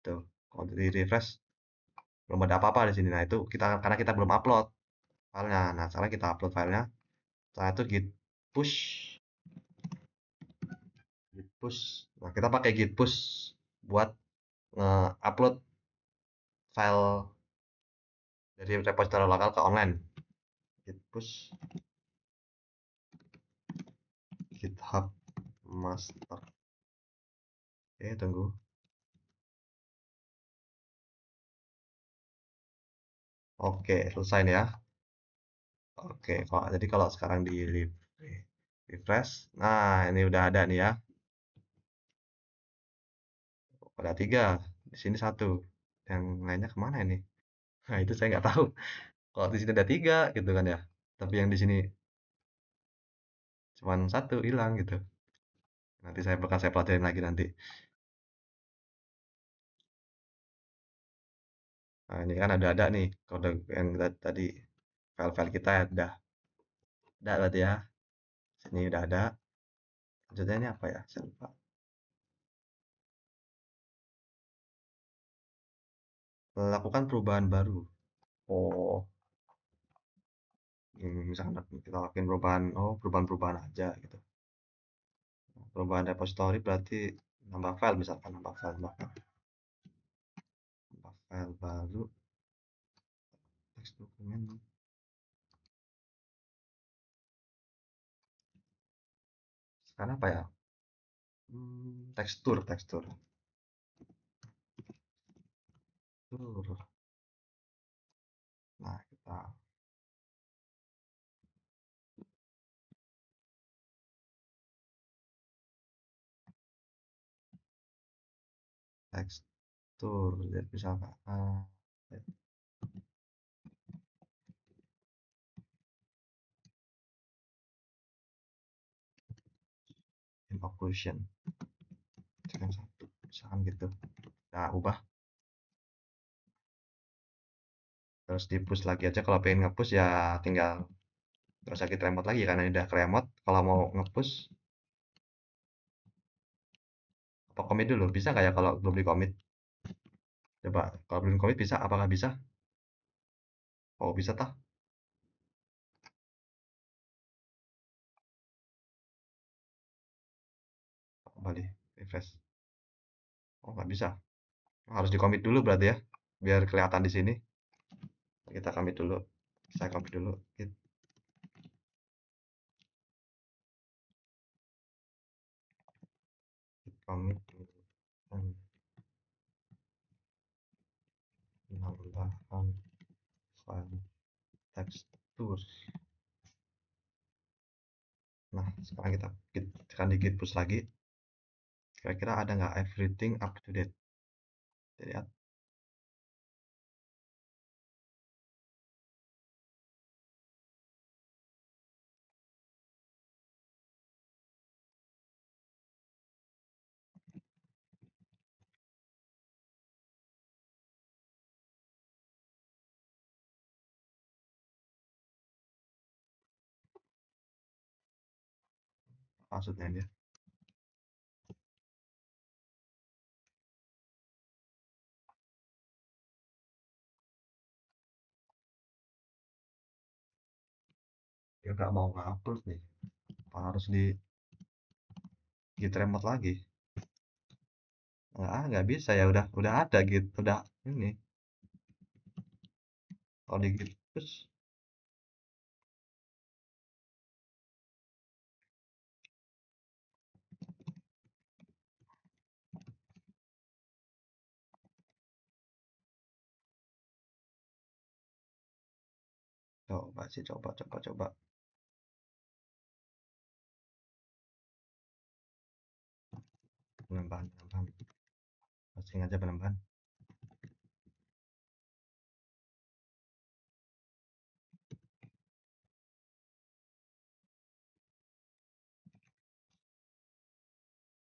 Tuh, kalau di refresh belum ada apa-apa di sini. Nah, itu kita karena kita belum upload filenya. Nah, sekarang kita upload filenya. Setelah itu git push, git push. Nah, kita pakai git push buat nge-upload file dari repository lokal ke online. Git push GitHub master. Oke, tunggu. Oke, selesai nih ya. Oke, jadi kalau sekarang di refresh, nah ini udah ada nih ya. Ada tiga, di sini satu. Yang lainnya kemana ini? Nah itu saya nggak tahu. Kalau di sini ada tiga gitu kan ya. Tapi yang di sini cuma satu hilang gitu. Nanti saya pelajarin lagi nanti. Nah ini kan ada nih kode yang tadi file-file kita ya udah ada berarti ya. Sini udah ada. Lanjutnya ini apa ya? Saya lupa. Lakukan perubahan baru. Oh, misalkan kita lakuin perubahan, oh perubahan-perubahan aja gitu. Perubahan repository berarti nambah file misalkan nambah file baru teks dokumen sekarang apa ya, tekstur tekstur. Nah kita tekstur jadi misalkan in occlusion misalkan satu misalkan gitu, nah ubah terus di push lagi aja. Kalau pengen nge-push ya tinggal nggak usah kita remote lagi karena ini udah ke remote. Kalau mau nge-push apa commit dulu, bisa nggak ya kalau belum di commit? Coba kalau belum commit bisa, apakah bisa? Oh bisa tah, kembali refresh. Oh nggak bisa, harus di commit dulu berarti ya biar kelihatan di sini. Kita commit dulu, saya commit dulu git commit penambahan file tekstur. Nah sekarang kita tekan di git push lagi, kira-kira ada nggak everything up to date. Lihat maksudnya dia. Dia nggak mau ngupload nih. Apa harus di git remote lagi? Nggak bisa ya, udah ada git, udah ini. Kalau di git terus coba sih, coba. Penambahan. Posting aja penambahan.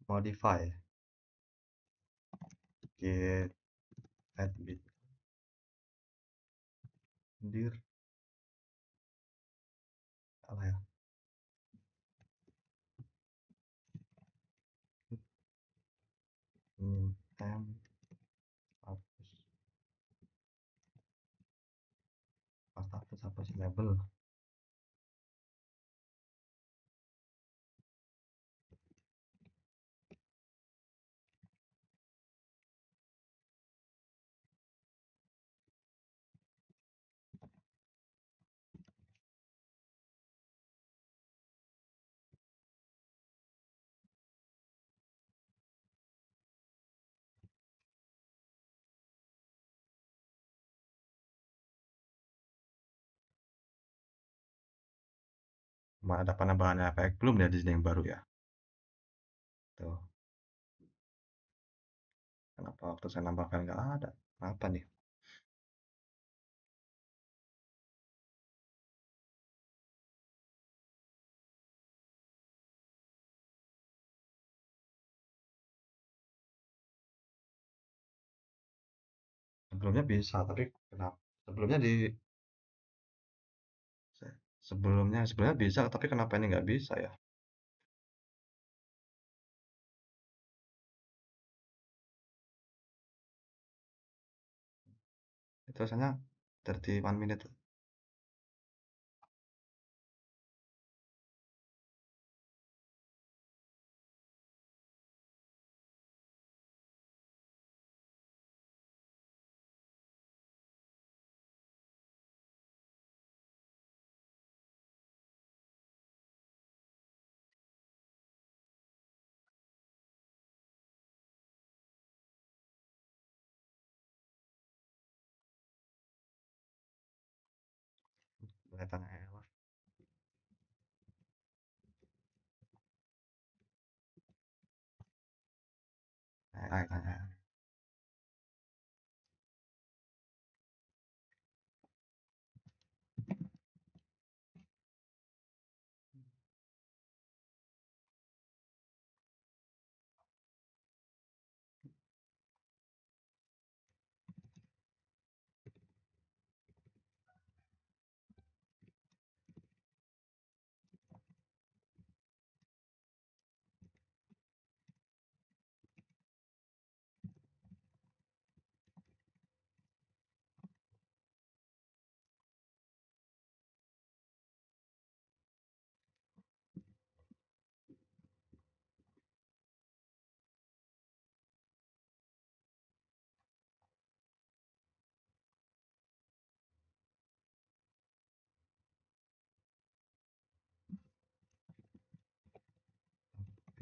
Modify. Git add bit. Dir. Salah ya. Tem. Status. Status apa sih label? Ada penambahannya efek belum ya di sini yang baru ya? Tuh. Kenapa waktu saya nambahkan nggak ada? Apa nih? Sebelumnya bisa, tapi kenapa? Sebelumnya di sebelumnya bisa, tapi kenapa ini nggak bisa ya? Itu tulisannya 31 menit. Kelihatannya error. Eh.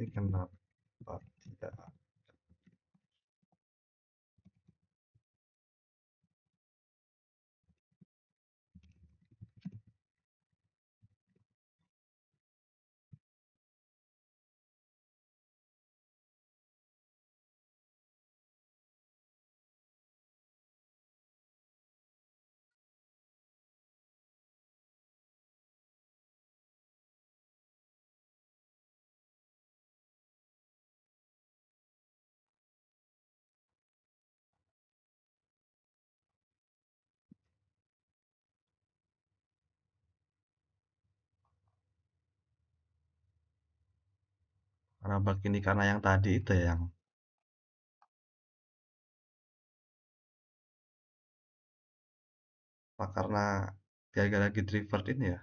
Tapi kenapa tidak? Kenapa gini? Karena yang tadi itu ya, yang apa karena gara-gara Git revert ini ya?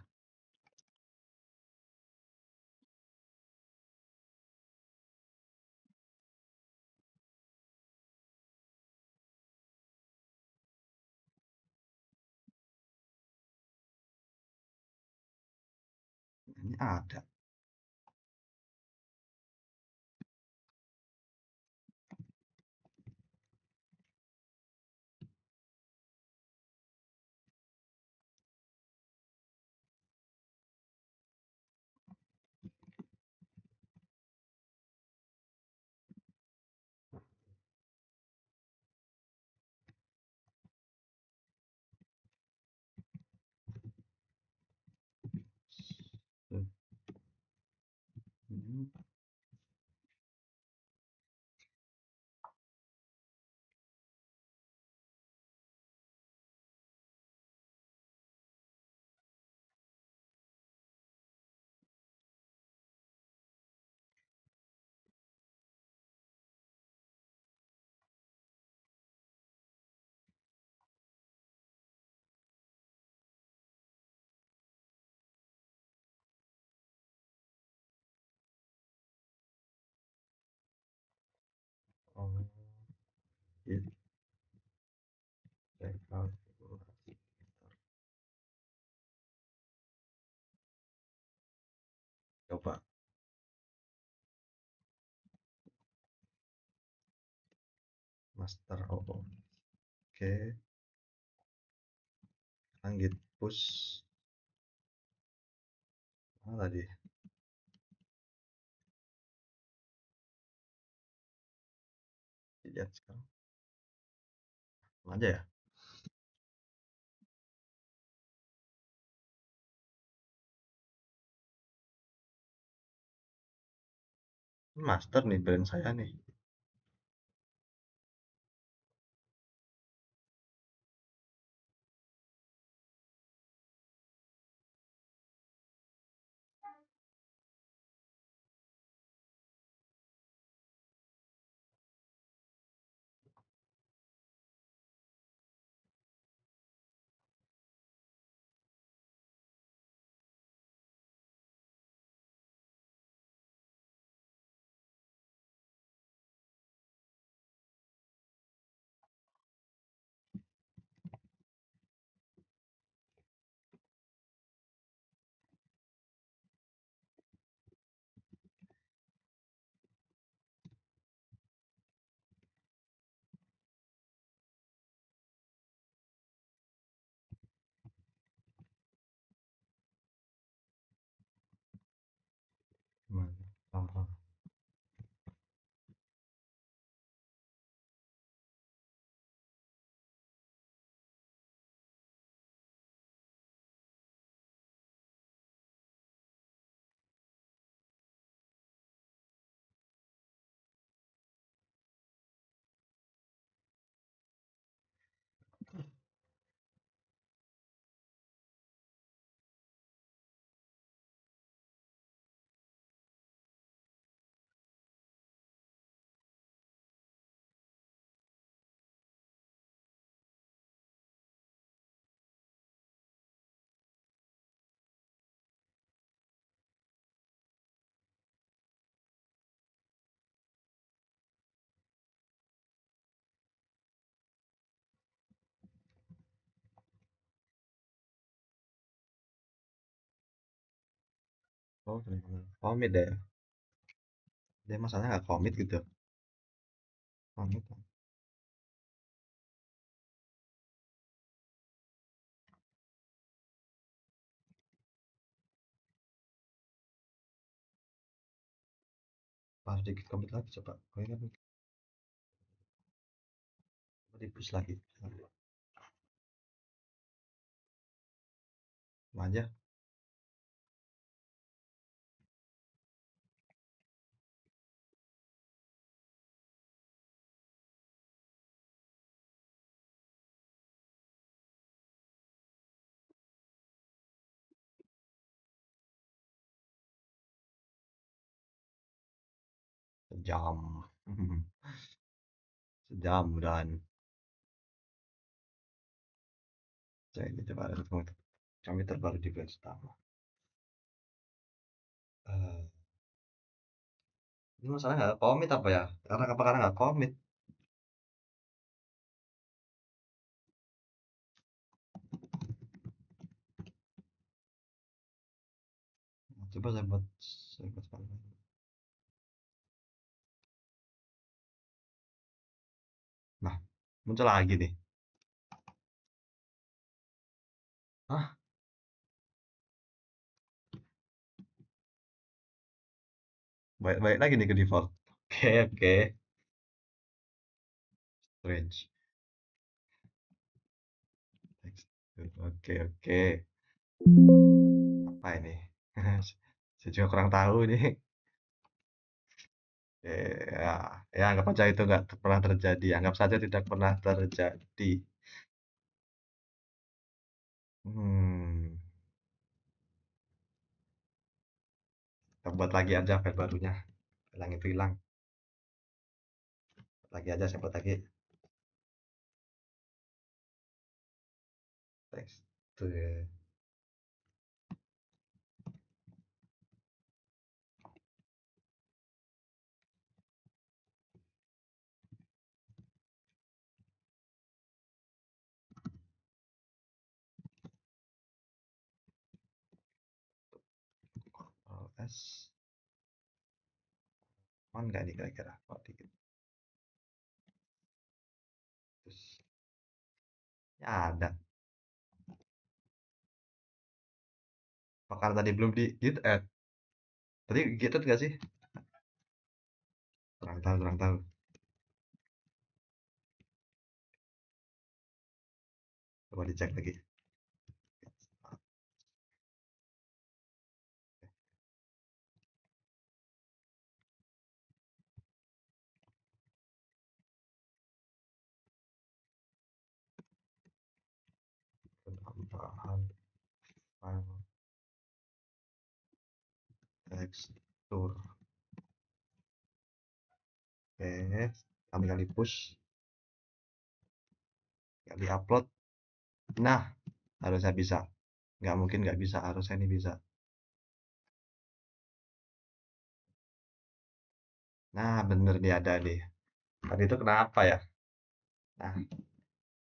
Ini ada. Hmm, Oh, Git checkout. Coba master. Oh, oh. Oke, lanjut push. Mana tadi? Lihat sekarang. Mana aja ya? Ini master nih brand saya nih. Mana? Ah, oh, benar-benar komit ya. Dia masalahnya nggak komit gitu. Komit. Pas dikit komit lagi coba. Oh, ini kan di push lagi. Sama aja. sejam. Sejam dan saya ini coba ada kami terbaru di bulan pertama. Eh, ini masalahnya nggak komit apa ya? Karena nggak komit. Coba saya buat sekarang. Nah, muncul lagi nih. Hah? Baik lagi nih ke default. Oke, oke. Strange. Text. Oke, oke. Apa ini? Saya juga kurang tahu nih. Ya, ya anggap aja itu nggak pernah terjadi. Anggap saja tidak pernah terjadi. Hmm, kita buat lagi aja file barunya. Hilang itu hilang. Lagi aja saya buat lagi. Text. Ctrl S. On nggak nih kira-kira? Oh, dikit. Terus, ya ada. Apakah tadi belum di git add? Tadi git add nggak sih? Kurang tahu, kurang tahu. Coba dicek lagi. Penambahan file tekstur. Oke, kami kali push, kali upload. Nah, harusnya bisa. Nggak mungkin nggak bisa, harusnya ini bisa. Nah, bener nih ada nih. Tadi itu kenapa ya? Nah,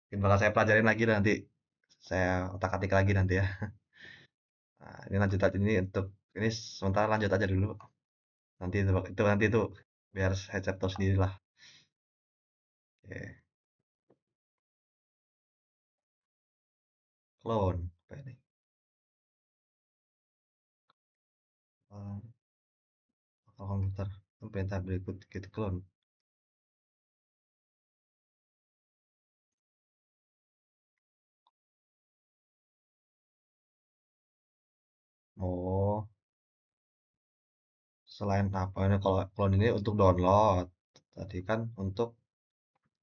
mungkin bakal saya pelajarin lagi nanti. Saya otak-atik lagi nanti ya. Nah, ini lanjut aja ini untuk ini sementara lanjut aja dulu. Nanti itu biar saya cek tahu sendiri lah. Oke, clone. Apa ini? Eh, komputer. Perintah berikut git clone. Oh, selain apa ini kalau clone ini untuk download. Tadi kan untuk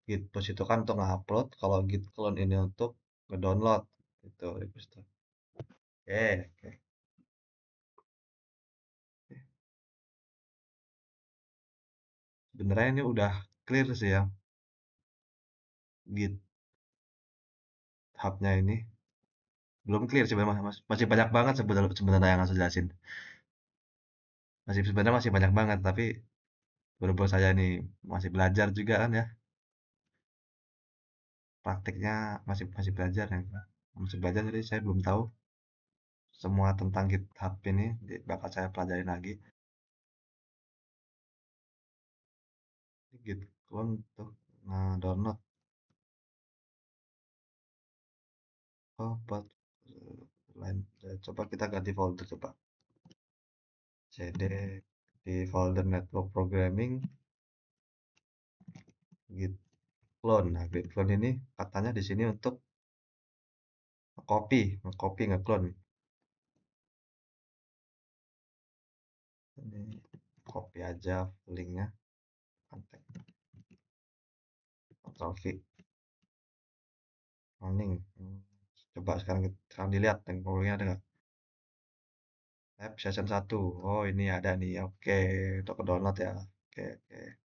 git push itu kan untuk ngupload. Kalau git clone ini untuk ngedownload. Itu request. Oke, oke. Sebenarnya ini udah clear sih ya GitHub-nya ini. Belum clear sih masih banyak banget sebenarnya yang harus jelasin. Sebenarnya masih banyak banget tapi berhubung saya ini masih belajar juga kan ya. Praktiknya masih masih belajar ya. Masih belajar jadi saya belum tahu semua tentang GitHub ini bakal saya pelajarin lagi. Git clone tuh nah download buat lain coba kita ganti folder coba cd di folder network programming git clone. Nah, git clone ini katanya di sini untuk copy nge-clone. Ini copy aja linknya, kontak, Ctrl V, running. Coba sekarang dilihat temponya ada nggak? App session 1. Oh, ini ada nih. Oke, untuk ke download ya. Oke oke.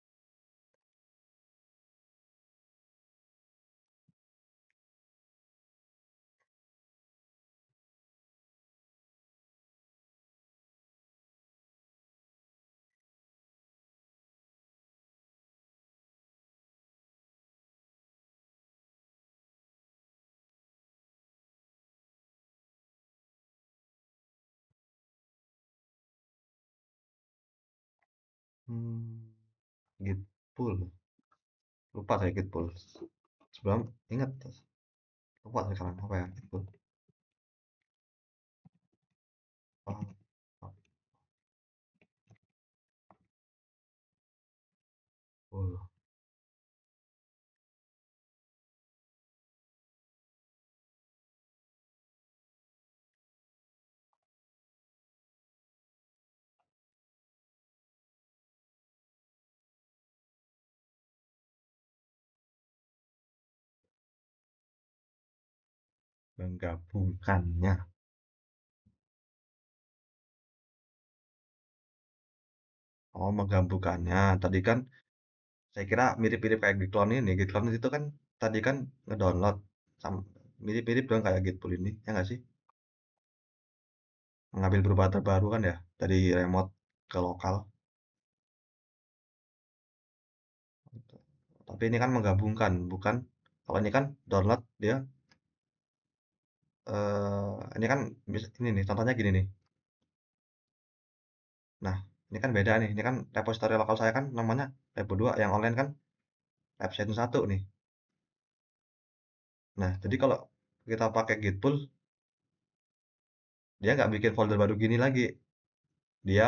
Hmm, Gitpul. Lupa saya Gitpul. Sebelum ingat, lupa saya sekarang apa ya Gitpul. Oh, oh, oh, menggabungkannya. Oh, menggabungkannya. Tadi kan saya kira mirip-mirip kayak Gitlon ini. Gitlon itu kan tadi kan ngedownload sam- mirip-mirip dong kayak Gitpul ini, ya nggak sih? Mengambil beberapa terbaru kan ya dari remote ke lokal. Tapi ini kan menggabungkan, bukan? Kalau ini kan download dia, ini kan ini nih contohnya gini nih. Nah, ini kan beda nih. Ini kan repository lokal saya kan namanya repo 2, yang online kan Epsilon 1 nih. Nah, jadi kalau kita pakai Gitpool, dia nggak bikin folder baru gini lagi. Dia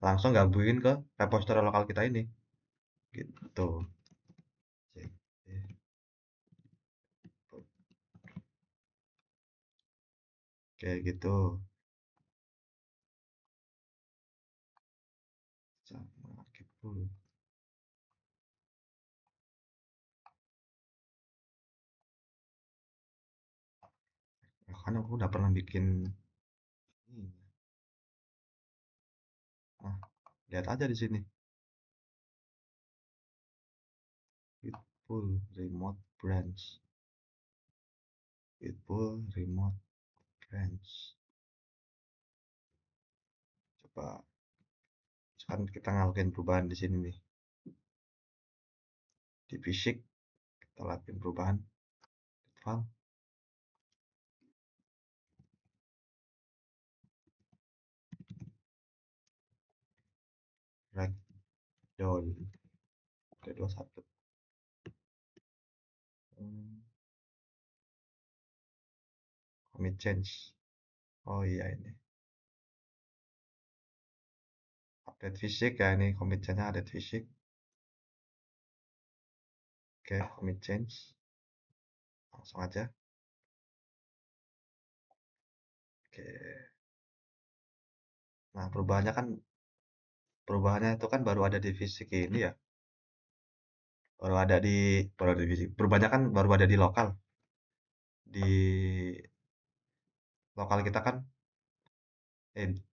langsung gabungin ke repository lokal kita ini. Gitu. Kayak gitu. Sama Gitpool. Ya, kan aku udah pernah bikin ini. Nah, lihat aja di sini. Gitpool remote branch. Gitpool remote branch. Coba sekarang kita ngelakuin perubahan di sini nih. Di fisik kita lakuin perubahan. File, ragdoll. Oke, 21. Hmm, commit change. Oh iya ini. Update fisik ya ini commit change-nya update fisik. Oke, commit change. Langsung aja. Oke. Nah, perubahannya itu kan baru ada di fisik ini ya. Baru ada di fisik. Perubahannya kan baru ada di lokal. Di lokal kita kan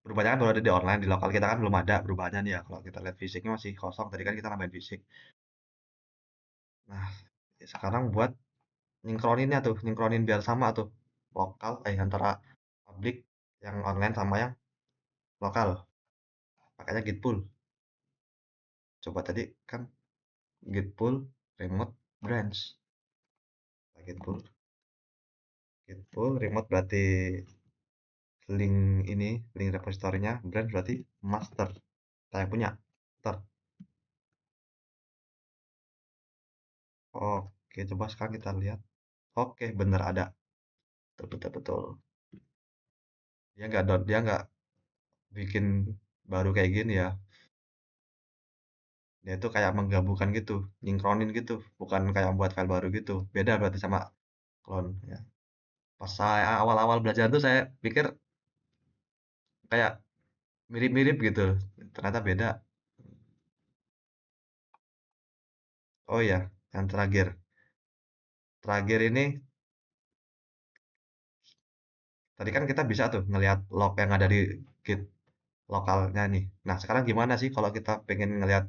perubahannya kan baru ada di online, di lokal kita kan belum ada perubahannya nih ya. Kalau kita lihat fisiknya masih kosong. Tadi kan kita nambahin fisik. Nah, sekarang buat nyingkroninnya tuh, nyingkronin biar sama tuh. Lokal antara publik yang online sama yang lokal. Makanya Gitpool. Coba tadi kan Gitpool remote branch. Nah, Gitpool remote berarti link repositorinya, branch berarti master. Saya punya. Master. Oke, coba sekarang kita lihat. Oke, bener ada. Betul, betul, betul. Dia nggak bikin baru kayak gini ya. Dia itu kayak menggabungkan gitu, nyingkronin gitu, bukan kayak buat file baru gitu. Beda berarti sama clone ya. Pas saya awal-awal belajar tuh saya pikir kayak mirip-mirip gitu. Ternyata beda. Oh iya, yang terakhir. Terakhir ini tadi kan kita bisa tuh ngelihat log yang ada di git lokalnya nih. Nah, sekarang gimana sih kalau kita pengen ngelihat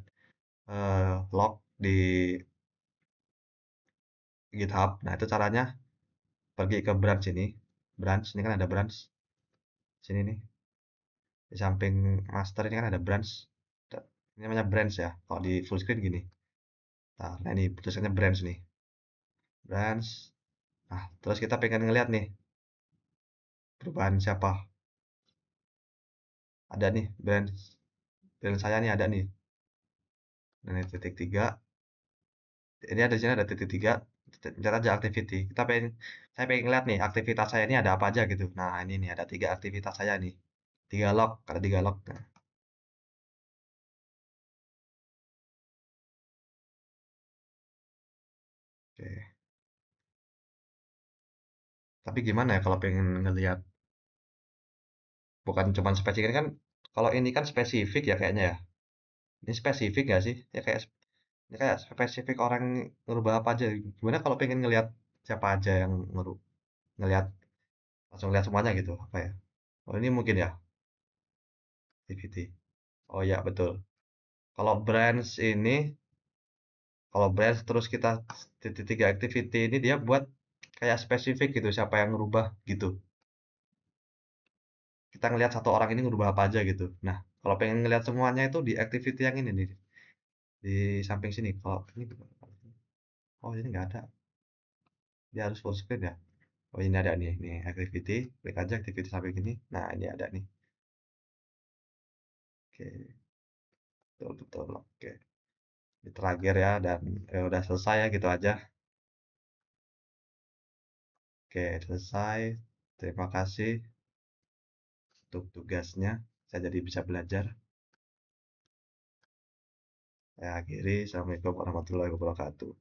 log di GitHub. Nah, itu caranya pergi ke branch ini. Branch, ini kan ada branch. Sini nih, di samping master ini kan ada branch. Ini namanya branch ya. Kalau di full screen gini. Nah, ini tulisannya branch nih. Branch. Nah, terus kita pengen ngeliat nih perubahan siapa. Ada nih brand saya nih ada nih. Nah, ini titik tiga. Ini ada di sini ada titik tiga. Catat aja activity. Saya pengen ngeliat nih aktivitas saya ini ada apa aja gitu. Nah, ini nih ada tiga aktivitas saya nih. Tiga log, ada tiga log. Nah, oke. Tapi gimana ya kalau pengen ngelihat bukan cuman spesifik kan kalau ini kan spesifik ya kayaknya ya. Ini spesifik nggak sih? Ya kayak ini kayak spesifik orang ngerubah apa aja. Gimana kalau pengen ngelihat siapa aja yang ngelihat langsung lihat semuanya gitu apa ya? Oh ini mungkin ya activity. Oh ya betul. Kalau brands ini kalau brands terus kita titik tiga activity ini dia buat kayak spesifik gitu siapa yang ngerubah gitu. Kita ngelihat satu orang ini ngerubah apa aja gitu. Nah, kalau pengen ngelihat semuanya itu di activity yang ini nih, di samping sini. Kalau ini, oh ini nggak ada. Dia harus full screen ya. Oh ini ada nih, nih activity. Klik aja activity sampai gini. Nah ini ada nih. Oke, betul betul. Oke, ini terakhir ya dan udah selesai ya gitu aja. Oke, selesai. Terima kasih untuk tugasnya. Saya jadi bisa belajar. Saya akhiri. Assalamualaikum warahmatullahi wabarakatuh.